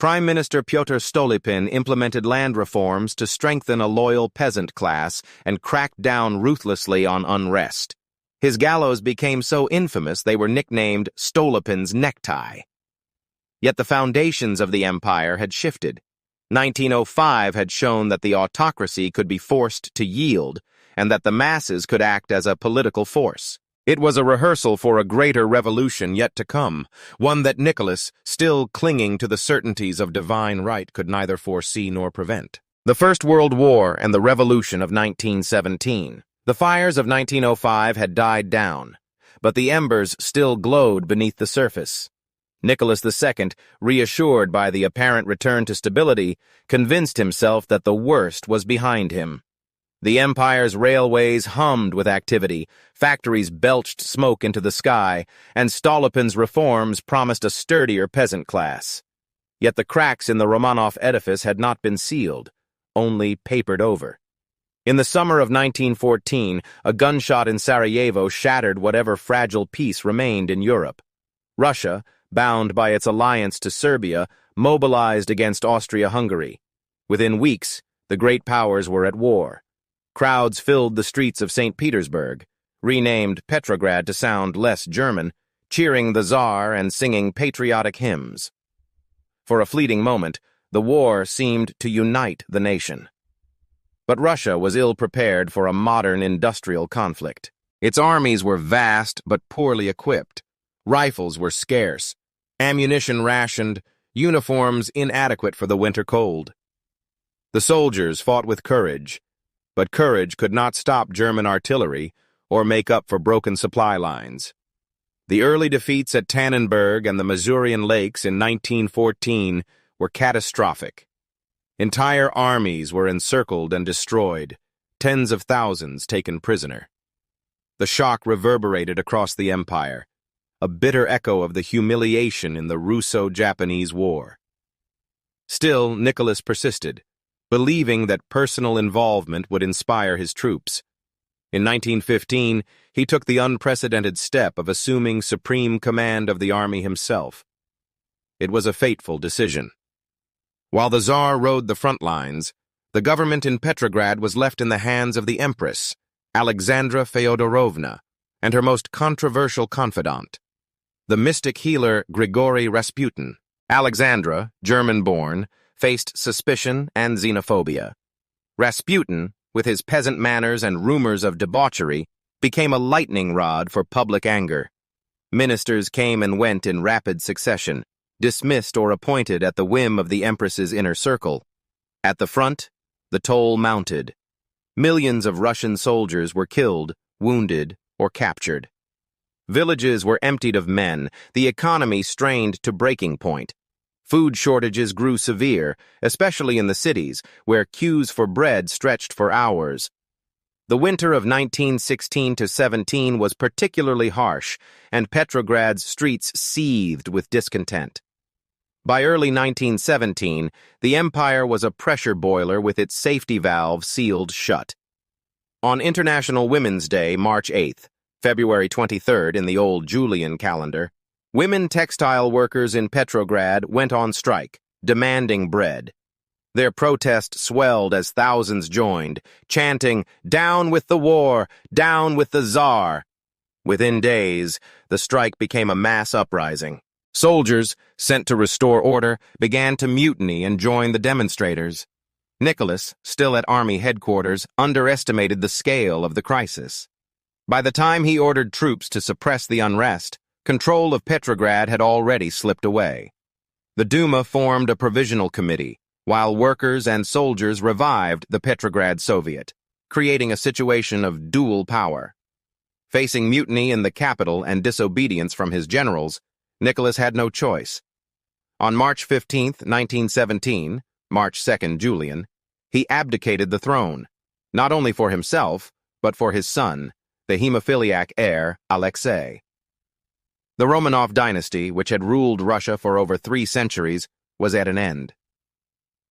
Prime Minister Pyotr Stolypin implemented land reforms to strengthen a loyal peasant class and cracked down ruthlessly on unrest. His gallows became so infamous they were nicknamed Stolypin's necktie. Yet the foundations of the empire had shifted. 1905 had shown that the autocracy could be forced to yield, and that the masses could act as a political force. It was a rehearsal for a greater revolution yet to come, one that Nicholas, still clinging to the certainties of divine right, could neither foresee nor prevent. The First World War and the Revolution of 1917. The fires of 1905 had died down, but the embers still glowed beneath the surface. Nicholas II, reassured by the apparent return to stability, convinced himself that the worst was behind him. The empire's railways hummed with activity, factories belched smoke into the sky, and Stolypin's reforms promised a sturdier peasant class. Yet the cracks in the Romanov edifice had not been sealed. only papered over. In the summer of 1914, a gunshot in Sarajevo shattered whatever fragile peace remained in Europe. Russia, bound by its alliance to Serbia, mobilized against Austria-Hungary. Within weeks, the great powers were at war. Crowds filled the streets of St. Petersburg, renamed Petrograd to sound less German, cheering the Tsar and singing patriotic hymns. For a fleeting moment, the war seemed to unite the nation. But Russia was ill-prepared for a modern industrial conflict. Its armies were vast but poorly equipped. Rifles were scarce, ammunition rationed, uniforms inadequate for the winter cold. The soldiers fought with courage, but courage could not stop German artillery or make up for broken supply lines. The early defeats at Tannenberg and the Masurian Lakes in 1914 were catastrophic. Entire armies were encircled and destroyed, tens of thousands taken prisoner. The shock reverberated across the empire, a bitter echo of the humiliation in the Russo-Japanese War. Still, Nicholas persisted, believing that personal involvement would inspire his troops. In 1915, he took the unprecedented step of assuming supreme command of the army himself. It was a fateful decision. While the Tsar rode the front lines, the government in Petrograd was left in the hands of the Empress, Alexandra Feodorovna, and her most controversial confidant, the mystic healer Grigory Rasputin. Alexandra, German-born, faced suspicion and xenophobia. Rasputin, with his peasant manners and rumors of debauchery, became a lightning rod for public anger. Ministers came and went in rapid succession, dismissed or appointed at the whim of the Empress's inner circle. At the front, the toll mounted. Millions of Russian soldiers were killed, wounded, or captured. Villages were emptied of men, the economy strained to breaking point. Food shortages grew severe, especially in the cities, where queues for bread stretched for hours. The winter of 1916-17 was particularly harsh, and Petrograd's streets seethed with discontent. By early 1917, the empire was a pressure boiler with its safety valve sealed shut. On International Women's Day, March 8th, February 23rd in the old Julian calendar, women textile workers in Petrograd went on strike, demanding bread. Their protest swelled as thousands joined, chanting, "Down with the war! Down with the Tsar!" Within days, the strike became a mass uprising. Soldiers, sent to restore order, began to mutiny and join the demonstrators. Nicholas, still at army headquarters, underestimated the scale of the crisis. By the time he ordered troops to suppress the unrest, control of Petrograd had already slipped away. The Duma formed a provisional committee, while workers and soldiers revived the Petrograd Soviet, creating a situation of dual power. Facing mutiny in the capital and disobedience from his generals, Nicholas had no choice. On March 15, 1917, March 2nd Julian, he abdicated the throne, not only for himself, but for his son, the hemophiliac heir Alexei. The Romanov dynasty, which had ruled Russia for over 3 centuries, was at an end.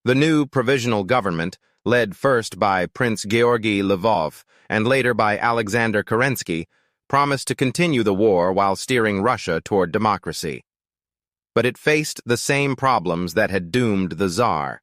The new provisional government, led first by Prince Georgy Lvov and later by Alexander Kerensky, promised to continue the war while steering Russia toward democracy. But it faced the same problems that had doomed the Tsar: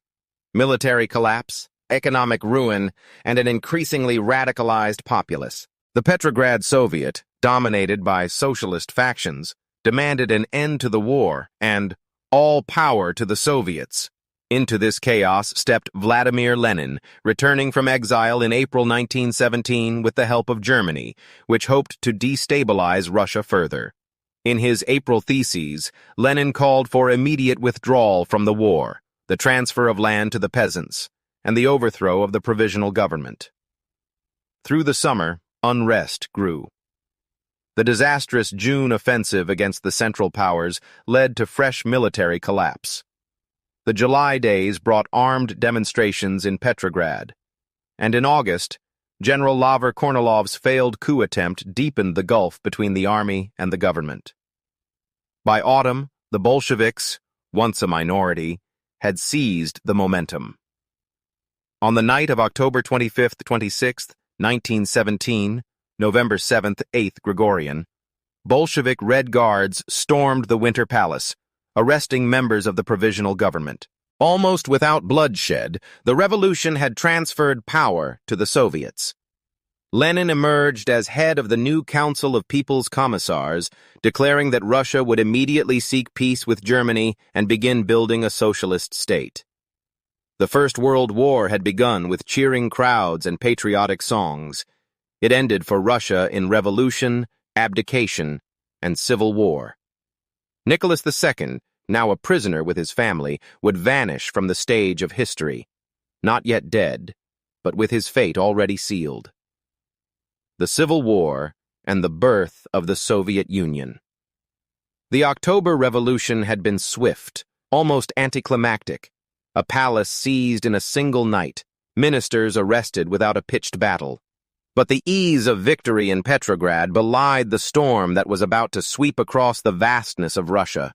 military collapse, economic ruin, and an increasingly radicalized populace. The Petrograd Soviet, dominated by socialist factions, demanded an end to the war and all power to the Soviets. Into this chaos stepped Vladimir Lenin, returning from exile in April 1917 with the help of Germany, which hoped to destabilize Russia further. In his April theses, Lenin called for immediate withdrawal from the war, the transfer of land to the peasants, and the overthrow of the provisional government. Through the summer, unrest grew. The disastrous June offensive against the Central Powers led to fresh military collapse. The July days brought armed demonstrations in Petrograd, and in August, General Laver Kornilov's failed coup attempt deepened the gulf between the army and the government. By autumn, the Bolsheviks, once a minority, had seized the momentum. On the night of October 25th, 26th, 1917, November 7th, 8th Gregorian, Bolshevik Red Guards stormed the Winter Palace, arresting members of the provisional government. Almost without bloodshed, the revolution had transferred power to the Soviets. Lenin emerged as head of the new Council of People's Commissars, declaring that Russia would immediately seek peace with Germany and begin building a socialist state. The First World War had begun with cheering crowds and patriotic songs. It ended for Russia in revolution, abdication, and civil war. Nicholas II, now a prisoner with his family, would vanish from the stage of history, not yet dead, but with his fate already sealed. The Civil War and the birth of the Soviet Union. The October Revolution had been swift, almost anticlimactic. A palace seized in a single night, ministers arrested without a pitched battle. But the ease of victory in Petrograd belied the storm that was about to sweep across the vastness of Russia.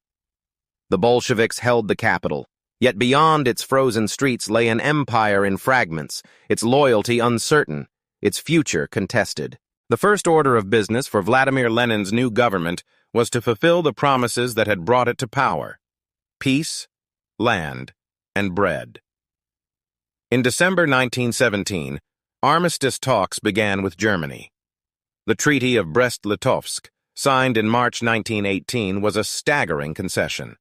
The Bolsheviks held the capital, yet beyond its frozen streets lay an empire in fragments, its loyalty uncertain, its future contested. The first order of business for Vladimir Lenin's new government was to fulfill the promises that had brought it to power: peace, land, and bread. In December 1917, armistice talks began with Germany. The Treaty of Brest-Litovsk, signed in March 1918, was a staggering concession.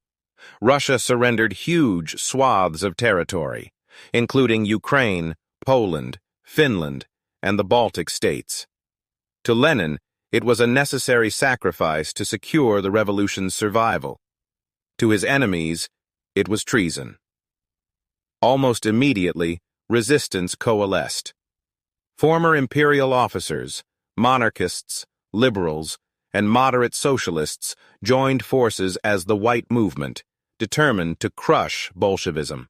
Russia surrendered huge swaths of territory, including Ukraine, Poland, Finland, and the Baltic states. To Lenin, it was a necessary sacrifice to secure the revolution's survival. To his enemies, it was treason. Almost immediately, resistance coalesced. Former imperial officers, monarchists, liberals, and moderate socialists joined forces as the White Movement, determined to crush Bolshevism.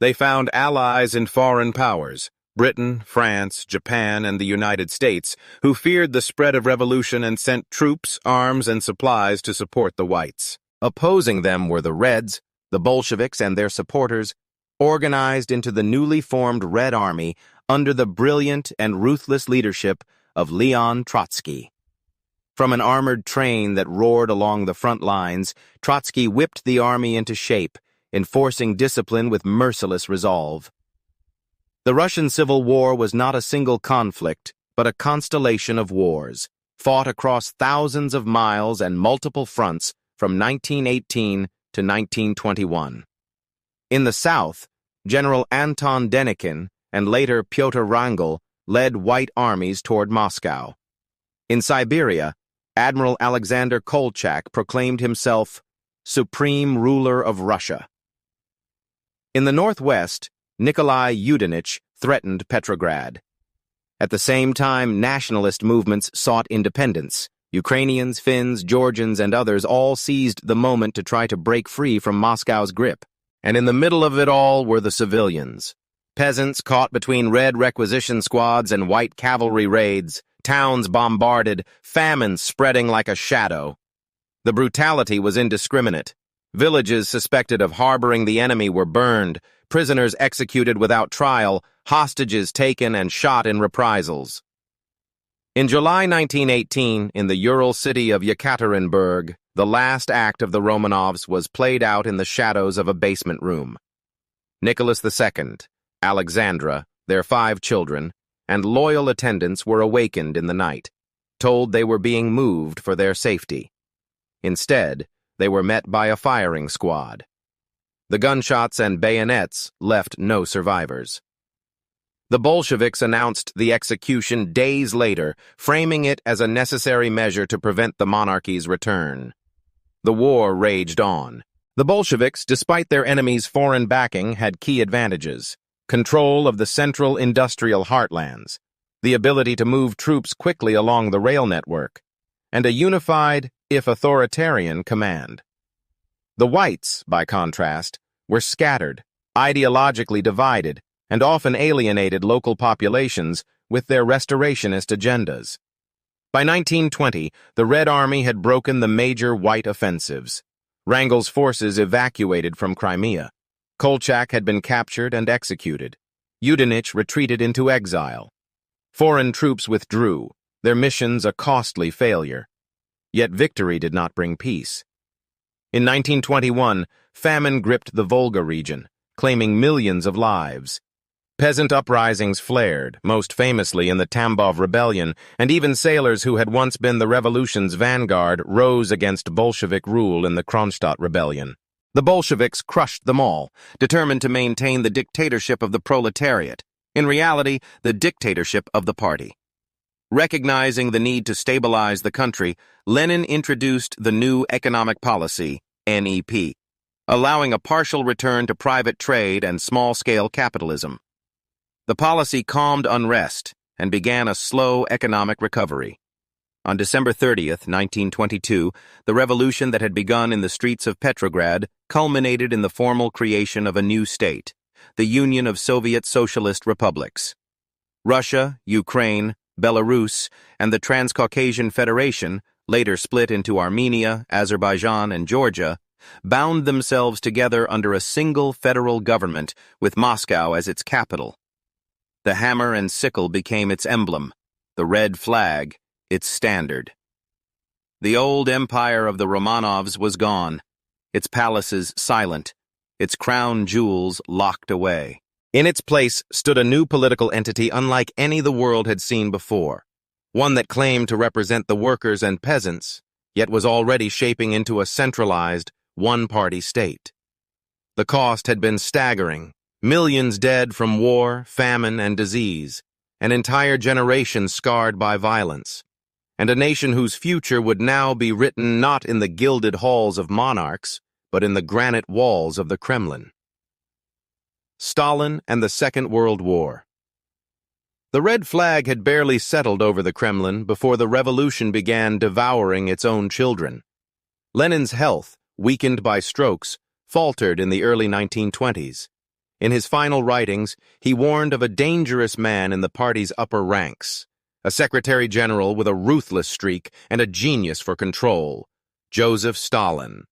They found allies in foreign powers, Britain, France, Japan, and the United States, who feared the spread of revolution and sent troops, arms, and supplies to support the Whites. Opposing them were the Reds, the Bolsheviks and their supporters, organized into the newly formed Red Army under the brilliant and ruthless leadership of Leon Trotsky. From an armored train that roared along the front lines, Trotsky whipped the army into shape, enforcing discipline with merciless resolve. The Russian Civil War was not a single conflict, but a constellation of wars, fought across thousands of miles and multiple fronts from 1918 to 1921. In the south, General Anton Denikin and later Pyotr Wrangel led white armies toward Moscow. In Siberia, Admiral Alexander Kolchak proclaimed himself supreme ruler of Russia. In the northwest, Nikolai Yudenich threatened Petrograd. At the same time, nationalist movements sought independence. Ukrainians, Finns, Georgians, and others all seized the moment to try to break free from Moscow's grip. And in the middle of it all were the civilians. Peasants caught between red requisition squads and white cavalry raids, towns bombarded, famine spreading like a shadow. The brutality was indiscriminate. Villages suspected of harboring the enemy were burned, prisoners executed without trial, hostages taken and shot in reprisals. In July 1918, in the Ural city of Yekaterinburg, the last act of the Romanovs was played out in the shadows of a basement room. Nicholas II, Alexandra, their 5 children, and loyal attendants were awakened in the night, told they were being moved for their safety. Instead, they were met by a firing squad. The gunshots and bayonets left no survivors. The Bolsheviks announced the execution days later, framing it as a necessary measure to prevent the monarchy's return. The war raged on. The Bolsheviks, despite their enemies' foreign backing, had key advantages: control of the central industrial heartlands, the ability to move troops quickly along the rail network, and a unified, if authoritarian, command. The Whites, by contrast, were scattered, ideologically divided, and often alienated local populations with their restorationist agendas. By 1920, the Red Army had broken the major White offensives. Wrangel's forces evacuated from Crimea. Kolchak had been captured and executed. Yudenich retreated into exile. Foreign troops withdrew, their missions a costly failure. Yet victory did not bring peace. In 1921, famine gripped the Volga region, claiming millions of lives. Peasant uprisings flared, most famously in the Tambov Rebellion, and even sailors who had once been the revolution's vanguard rose against Bolshevik rule in the Kronstadt Rebellion. The Bolsheviks crushed them all, determined to maintain the dictatorship of the proletariat, in reality, the dictatorship of the party. Recognizing the need to stabilize the country, Lenin introduced the new economic policy, NEP, allowing a partial return to private trade and small-scale capitalism. The policy calmed unrest and began a slow economic recovery. On December 30th, 1922, the revolution that had begun in the streets of Petrograd culminated in the formal creation of a new state, the Union of Soviet Socialist Republics. Russia, Ukraine, Belarus, and the Transcaucasian Federation, later split into Armenia, Azerbaijan, and Georgia, bound themselves together under a single federal government with Moscow as its capital. The hammer and sickle became its emblem, the red flag, its standard. The old empire of the Romanovs was gone, its palaces silent, its crown jewels locked away. In its place stood a new political entity unlike any the world had seen before, one that claimed to represent the workers and peasants, yet was already shaping into a centralized, one-party state. The cost had been staggering. Millions dead from war, famine, and disease, an entire generation scarred by violence, and a nation whose future would now be written not in the gilded halls of monarchs, but in the granite walls of the Kremlin. Stalin and the Second World War. The red flag had barely settled over the Kremlin before the revolution began devouring its own children. Lenin's health, weakened by strokes, faltered in the early 1920s. In his final writings, he warned of a dangerous man in the party's upper ranks, a secretary-general with a ruthless streak and a genius for control, Joseph Stalin.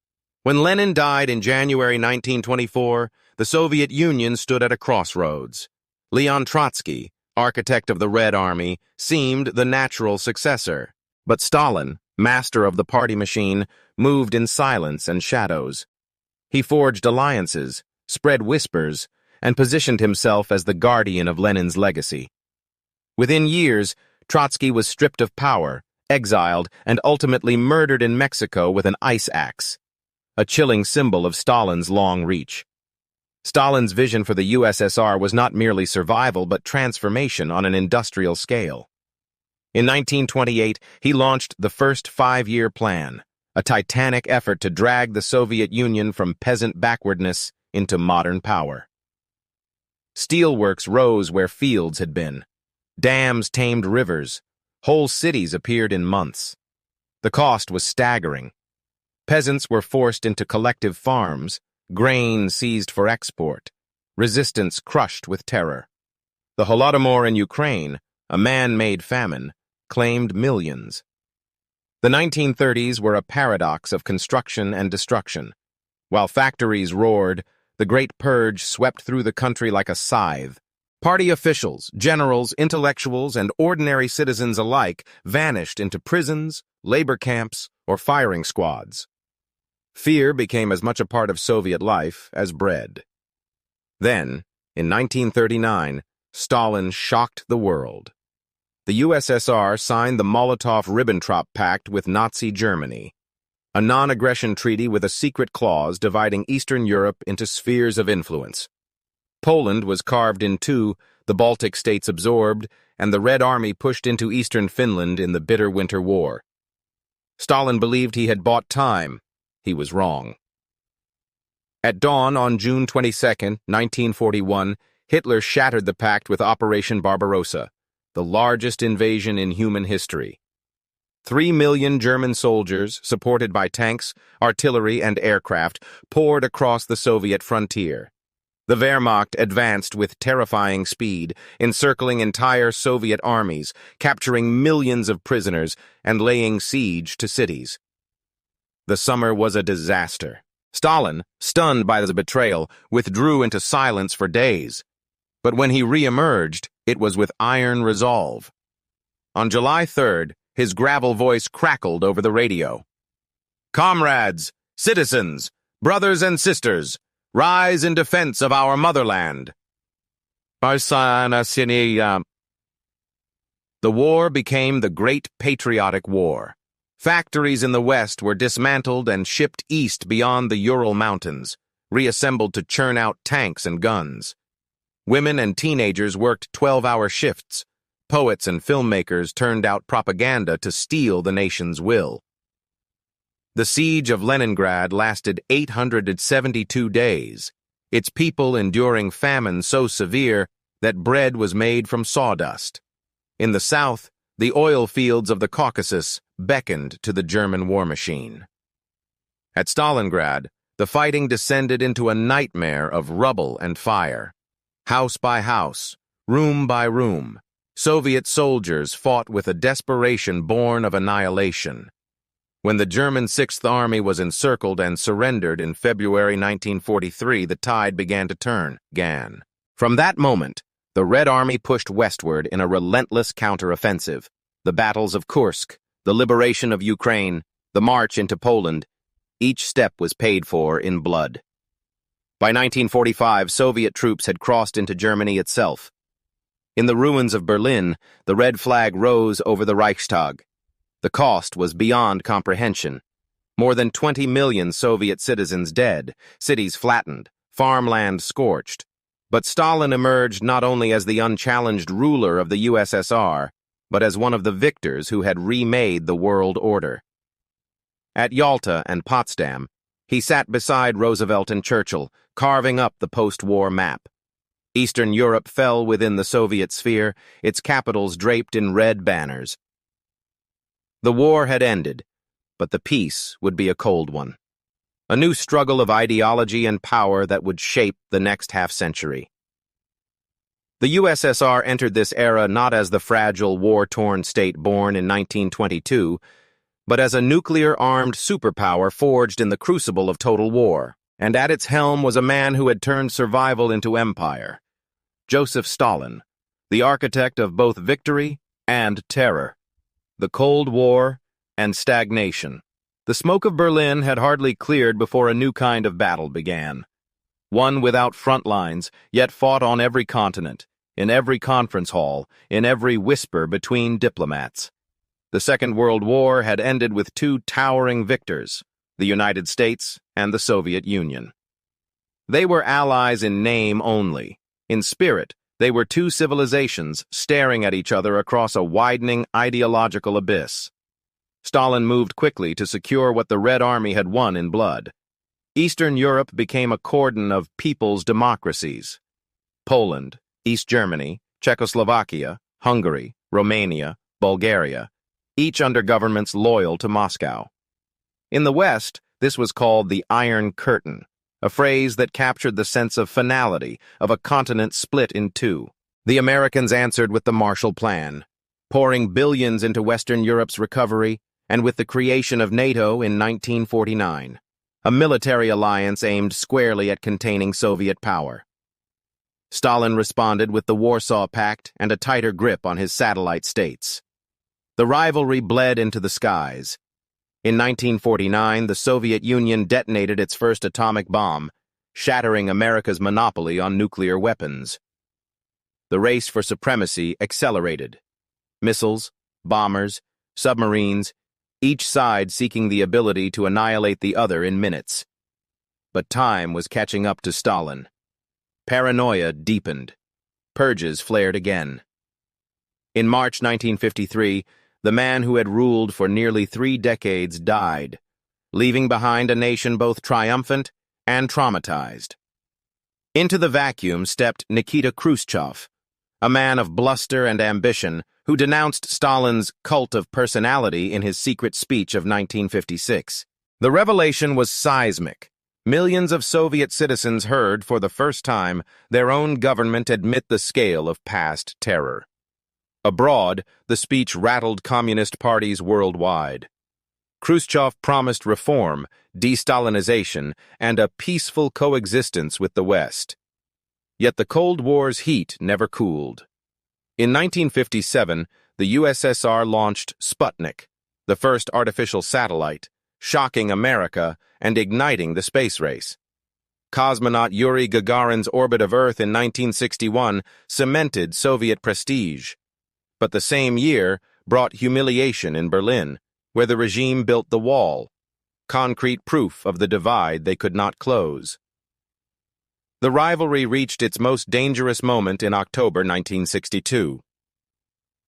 When Lenin died in January 1924, the Soviet Union stood at a crossroads. Leon Trotsky, architect of the Red Army, seemed the natural successor. But Stalin, master of the party machine, moved in silence and shadows. He forged alliances, spread whispers, and positioned himself as the guardian of Lenin's legacy. Within years, Trotsky was stripped of power, exiled, and ultimately murdered in Mexico with an ice axe, a chilling symbol of Stalin's long reach. Stalin's vision for the USSR was not merely survival but transformation on an industrial scale. In 1928, he launched the first five-year plan, a titanic effort to drag the Soviet Union from peasant backwardness into modern power. Steelworks rose where fields had been. Dams tamed rivers. Whole cities appeared in months. The cost was staggering. Peasants were forced into collective farms, grain seized for export, resistance crushed with terror. The Holodomor in Ukraine, a man-made famine, claimed millions. The 1930s were a paradox of construction and destruction. While factories roared, the Great Purge swept through the country like a scythe. Party officials, generals, intellectuals, and ordinary citizens alike vanished into prisons, labor camps, or firing squads. Fear became as much a part of Soviet life as bread. Then, in 1939, Stalin shocked the world. The USSR signed the Molotov-Ribbentrop Pact with Nazi Germany, a non-aggression treaty with a secret clause dividing Eastern Europe into spheres of influence. Poland was carved in two, the Baltic states absorbed, and the Red Army pushed into eastern Finland in the bitter Winter War. Stalin believed he had bought time. He was wrong. At dawn on June 22, 1941, Hitler shattered the pact with Operation Barbarossa, the largest invasion in human history. 3 million German soldiers, supported by tanks, artillery, and aircraft, poured across the Soviet frontier. The Wehrmacht advanced with terrifying speed, encircling entire Soviet armies, capturing millions of prisoners, and laying siege to cities. The summer was a disaster. Stalin, stunned by the betrayal, withdrew into silence for days. But when he re-emerged, it was with iron resolve. On July 3rd, his gravel voice crackled over the radio. "Comrades, citizens, brothers and sisters, rise in defense of our motherland." The war became the Great Patriotic War. Factories in the West were dismantled and shipped east beyond the Ural Mountains, reassembled to churn out tanks and guns. Women and teenagers worked 12-hour shifts. Poets and filmmakers turned out propaganda to steal the nation's will. The siege of Leningrad lasted 872 days, its people enduring famine so severe that bread was made from sawdust. In the south, the oil fields of the Caucasus beckoned to the German war machine. At Stalingrad, the fighting descended into a nightmare of rubble and fire. House by house, room by room, Soviet soldiers fought with a desperation born of annihilation. When the German Sixth Army was encircled and surrendered in February 1943, the tide began to turn. From that moment, the Red Army pushed westward in a relentless counteroffensive. The battles of Kursk, the liberation of Ukraine, the march into Poland, each step was paid for in blood. By 1945, Soviet troops had crossed into Germany itself. In the ruins of Berlin, the red flag rose over the Reichstag. The cost was beyond comprehension. More than 20 million Soviet citizens dead, cities flattened, farmland scorched. But Stalin emerged not only as the unchallenged ruler of the USSR, but as one of the victors who had remade the world order. At Yalta and Potsdam, he sat beside Roosevelt and Churchill, carving up the post-war map. Eastern Europe fell within the Soviet sphere, its capitals draped in red banners. The war had ended, but the peace would be a cold one. A new struggle of ideology and power that would shape the next half-century. The USSR entered this era not as the fragile, war-torn state born in 1922, but as a nuclear-armed superpower forged in the crucible of total war. And at its helm was a man who had turned survival into empire. Joseph Stalin, the architect of both victory and terror. The Cold War and stagnation. The smoke of Berlin had hardly cleared before a new kind of battle began. One without front lines, yet fought on every continent, in every conference hall, in every whisper between diplomats. The Second World War had ended with two towering victors, the United States and the Soviet Union. They were allies in name only. In spirit, they were two civilizations staring at each other across a widening ideological abyss. Stalin moved quickly to secure what the Red Army had won in blood. Eastern Europe became a cordon of people's democracies. Poland, East Germany, Czechoslovakia, Hungary, Romania, Bulgaria, each under governments loyal to Moscow. In the West, this was called the Iron Curtain, a phrase that captured the sense of finality of a continent split in two. The Americans answered with the Marshall Plan, pouring billions into Western Europe's recovery, and with the creation of NATO in 1949, a military alliance aimed squarely at containing Soviet power. Stalin responded with the Warsaw Pact and a tighter grip on his satellite states. The rivalry bled into the skies. In 1949, the Soviet Union detonated its first atomic bomb, shattering America's monopoly on nuclear weapons. The race for supremacy accelerated. Missiles, bombers, submarines, each side seeking the ability to annihilate the other in minutes. But time was catching up to Stalin. Paranoia deepened. Purges flared again. In March 1953, the man who had ruled for nearly 3 decades died, leaving behind a nation both triumphant and traumatized. Into the vacuum stepped Nikita Khrushchev, a man of bluster and ambition who denounced Stalin's cult of personality in his secret speech of 1956. The revelation was seismic. Millions of Soviet citizens heard, for the first time, their own government admit the scale of past terror. Abroad, the speech rattled communist parties worldwide. Khrushchev promised reform, de-Stalinization, and a peaceful coexistence with the West. Yet the Cold War's heat never cooled. In 1957, the USSR launched Sputnik, the first artificial satellite, shocking America and igniting the space race. Cosmonaut Yuri Gagarin's orbit of Earth in 1961 cemented Soviet prestige. But the same year brought humiliation in Berlin, where the regime built the wall, concrete proof of the divide they could not close. The rivalry reached its most dangerous moment in October 1962.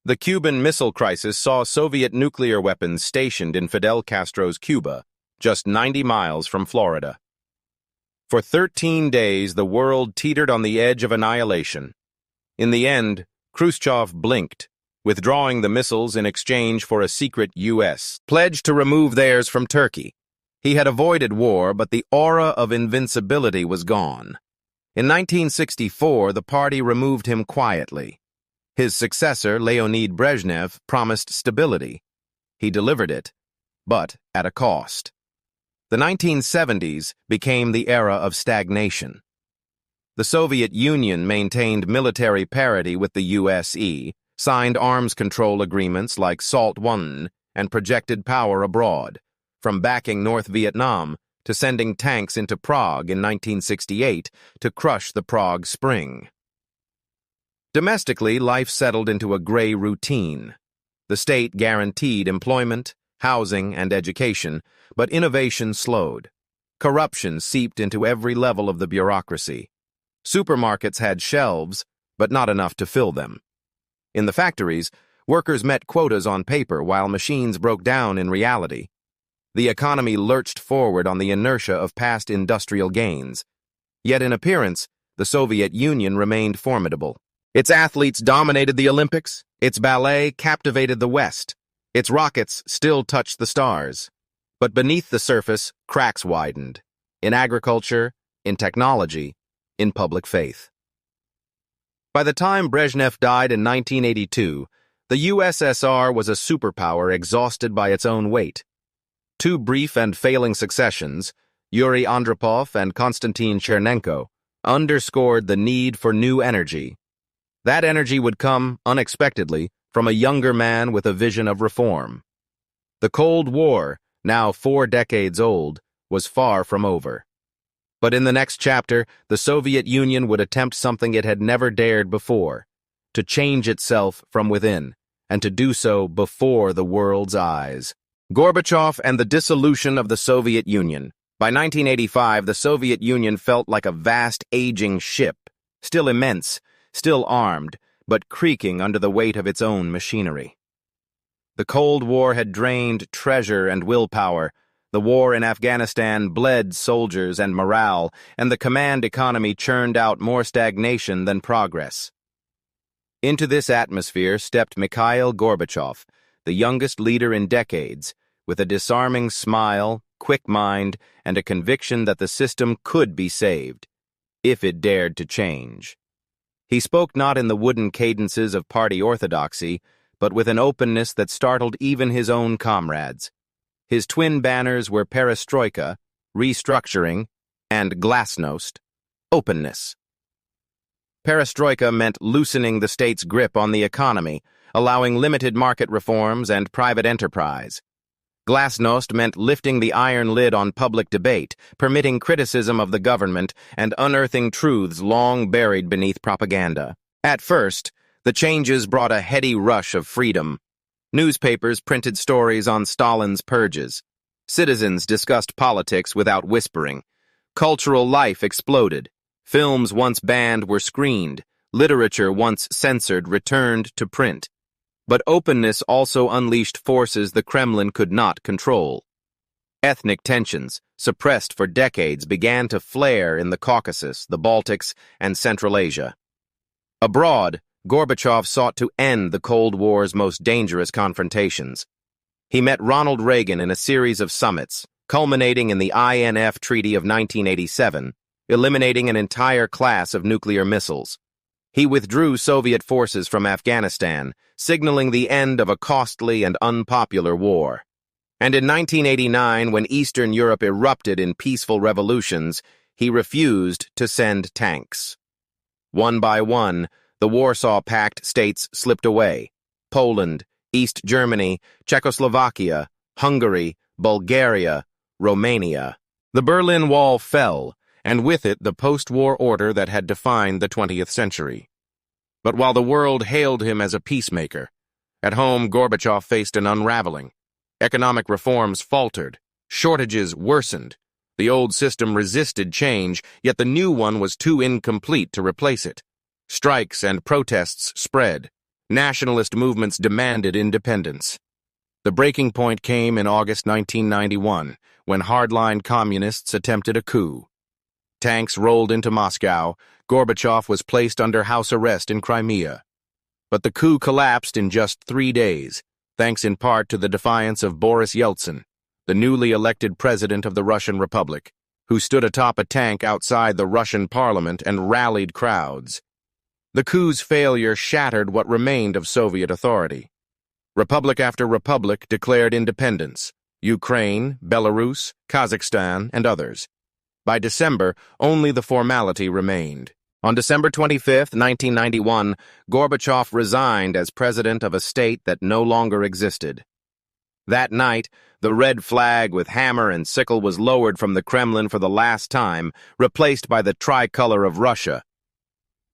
The Cuban Missile Crisis saw Soviet nuclear weapons stationed in Fidel Castro's Cuba, just 90 miles from Florida. For 13 days, the world teetered on the edge of annihilation. In the end, Khrushchev blinked, withdrawing the missiles in exchange for a secret U.S. pledge to remove theirs from Turkey. He had avoided war, but the aura of invincibility was gone. In 1964, the party removed him quietly. His successor, Leonid Brezhnev, promised stability. He delivered it, but at a cost. The 1970s became the era of stagnation. The Soviet Union maintained military parity with the USE, signed arms control agreements like SALT I, and projected power abroad, from backing North Vietnam to sending tanks into Prague in 1968 to crush the Prague Spring. Domestically, life settled into a gray routine. The state guaranteed employment, housing, and education, but innovation slowed. Corruption seeped into every level of the bureaucracy. Supermarkets had shelves, but not enough to fill them. In the factories, workers met quotas on paper while machines broke down in reality. The economy lurched forward on the inertia of past industrial gains. Yet in appearance, the Soviet Union remained formidable. Its athletes dominated the Olympics, its ballet captivated the West, its rockets still touched the stars. But beneath the surface, cracks widened. In agriculture, in technology, in public faith. By the time Brezhnev died in 1982, the USSR was a superpower exhausted by its own weight. Two brief and failing successions, Yuri Andropov and Konstantin Chernenko, underscored the need for new energy. That energy would come, unexpectedly, from a younger man with a vision of reform. The Cold War, now 4 decades old, was far from over. But in the next chapter, the Soviet Union would attempt something it had never dared before, to change itself from within, and to do so before the world's eyes. Gorbachev and the dissolution of the Soviet Union. By 1985, the Soviet Union felt like a vast, aging ship, still immense, still armed, but creaking under the weight of its own machinery. The Cold War had drained treasure and willpower. The war in Afghanistan bled soldiers and morale, and the command economy churned out more stagnation than progress. Into this atmosphere stepped Mikhail Gorbachev, the youngest leader in decades, with a disarming smile, quick mind, and a conviction that the system could be saved, if it dared to change. He spoke not in the wooden cadences of party orthodoxy, but with an openness that startled even his own comrades. His twin banners were perestroika, restructuring, and glasnost, openness. Perestroika meant loosening the state's grip on the economy, allowing limited market reforms and private enterprise. Glasnost meant lifting the iron lid on public debate, permitting criticism of the government, and unearthing truths long buried beneath propaganda. At first, the changes brought a heady rush of freedom. Newspapers printed stories on Stalin's purges. Citizens discussed politics without whispering. Cultural life exploded. Films once banned were screened. Literature once censored returned to print. But openness also unleashed forces the Kremlin could not control. Ethnic tensions, suppressed for decades, began to flare in the Caucasus, the Baltics, and Central Asia. Abroad, Gorbachev sought to end the Cold War's most dangerous confrontations. He met Ronald Reagan in a series of summits, culminating in the INF Treaty of 1987, eliminating an entire class of nuclear missiles. He withdrew Soviet forces from Afghanistan, signaling the end of a costly and unpopular war. And in 1989, when Eastern Europe erupted in peaceful revolutions, he refused to send tanks. One by one, the Warsaw Pact states slipped away. Poland, East Germany, Czechoslovakia, Hungary, Bulgaria, Romania. The Berlin Wall fell, and with it the post-war order that had defined the 20th century. But while the world hailed him as a peacemaker, at home Gorbachev faced an unraveling. Economic reforms faltered, shortages worsened. The old system resisted change, yet the new one was too incomplete to replace it. Strikes and protests spread. Nationalist movements demanded independence. The breaking point came in August 1991, when hardline communists attempted a coup. Tanks rolled into Moscow. Gorbachev was placed under house arrest in Crimea. But the coup collapsed in just 3 days, thanks in part to the defiance of Boris Yeltsin, the newly elected president of the Russian Republic, who stood atop a tank outside the Russian parliament and rallied crowds. The coup's failure shattered what remained of Soviet authority. Republic after republic declared independence: Ukraine, Belarus, Kazakhstan, and others. By December, only the formality remained. On December 25, 1991, Gorbachev resigned as president of a state that no longer existed. That night, the red flag with hammer and sickle was lowered from the Kremlin for the last time, replaced by the tricolor of Russia.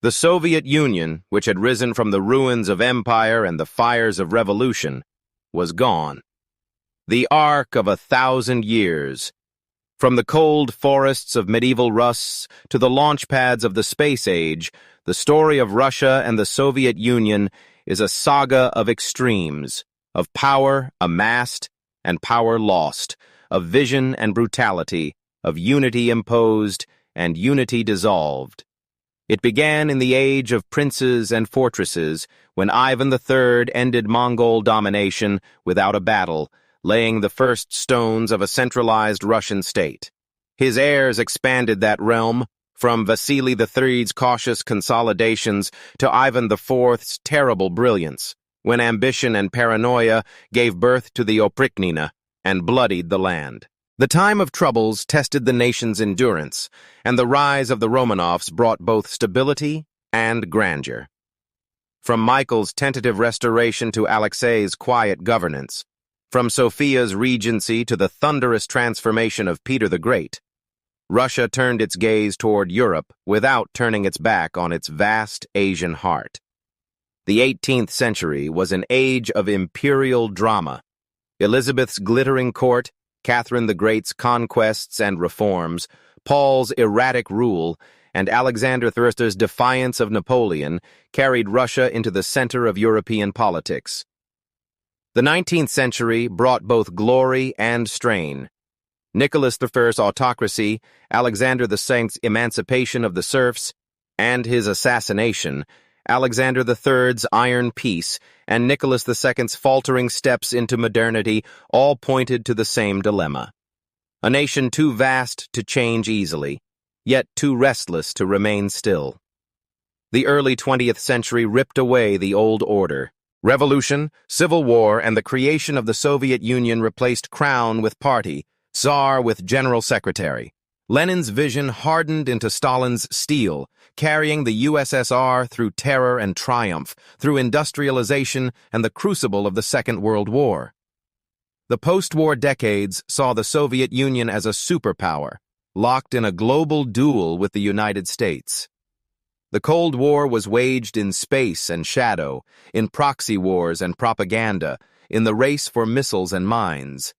The Soviet Union, which had risen from the ruins of empire and the fires of revolution, was gone. The arc of 1,000 years. From the cold forests of medieval Rus to the launch pads of the space age, the story of Russia and the Soviet Union is a saga of extremes, of power amassed and power lost, of vision and brutality, of unity imposed and unity dissolved. It began in the age of princes and fortresses, when Ivan III ended Mongol domination without a battle, laying the first stones of a centralized Russian state. His heirs expanded that realm, from Vasily III's cautious consolidations to Ivan IV's terrible brilliance, when ambition and paranoia gave birth to the Oprichnina and bloodied the land. The time of troubles tested the nation's endurance, and the rise of the Romanovs brought both stability and grandeur. From Michael's tentative restoration to Alexei's quiet governance, from Sophia's regency to the thunderous transformation of Peter the Great, Russia turned its gaze toward Europe without turning its back on its vast Asian heart. The 18th century was an age of imperial drama. Elizabeth's glittering court, Catherine the Great's conquests and reforms, Paul's erratic rule, and Alexander III's defiance of Napoleon carried Russia into the center of European politics. The 19th century brought both glory and strain. Nicholas I's autocracy, Alexander VI's emancipation of the serfs, and his assassination, Alexander III's iron peace, and Nicholas II's faltering steps into modernity all pointed to the same dilemma. A nation too vast to change easily, yet too restless to remain still. The early 20th century ripped away the old order. Revolution, civil war, and the creation of the Soviet Union replaced crown with party, Tsar with general secretary. Lenin's vision hardened into Stalin's steel, carrying the USSR through terror and triumph, through industrialization and the crucible of the Second World War. The post-war decades saw the Soviet Union as a superpower, locked in a global duel with the United States. The Cold War was waged in space and shadow, in proxy wars and propaganda, in the race for missiles and mines.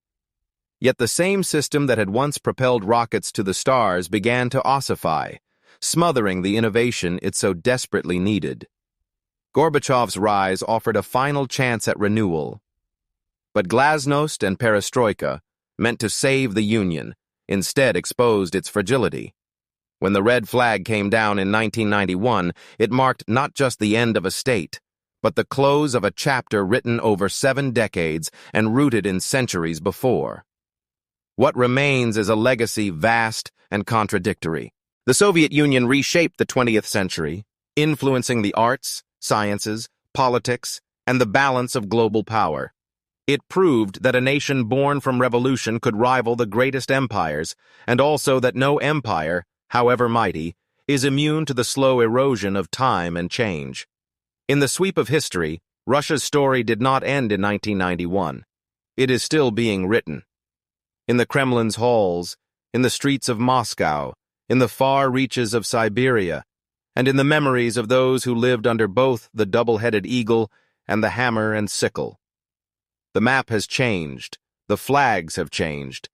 Yet the same system that had once propelled rockets to the stars began to ossify, smothering the innovation it so desperately needed. Gorbachev's rise offered a final chance at renewal. But glasnost and perestroika, meant to save the Union, instead exposed its fragility. When the red flag came down in 1991, it marked not just the end of a state, but the close of a chapter written over 7 decades and rooted in centuries before. What remains is a legacy vast and contradictory. The Soviet Union reshaped the 20th century, influencing the arts, sciences, politics, and the balance of global power. It proved that a nation born from revolution could rival the greatest empires, and also that no empire, however mighty, is immune to the slow erosion of time and change. In the sweep of history, Russia's story did not end in 1991. It is still being written. In the Kremlin's halls, in the streets of Moscow, in the far reaches of Siberia, and in the memories of those who lived under both the double-headed eagle and the hammer and sickle. The map has changed, the flags have changed,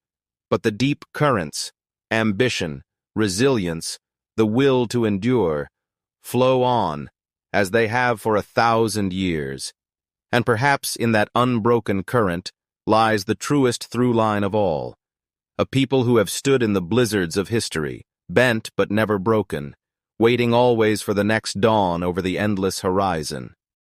but the deep currents, ambition, resilience, the will to endure, flow on, as they have for 1,000 years. And perhaps in that unbroken current lies the truest through line of all. A people who have stood in the blizzards of history, bent but never broken, waiting always for the next dawn over the endless horizon.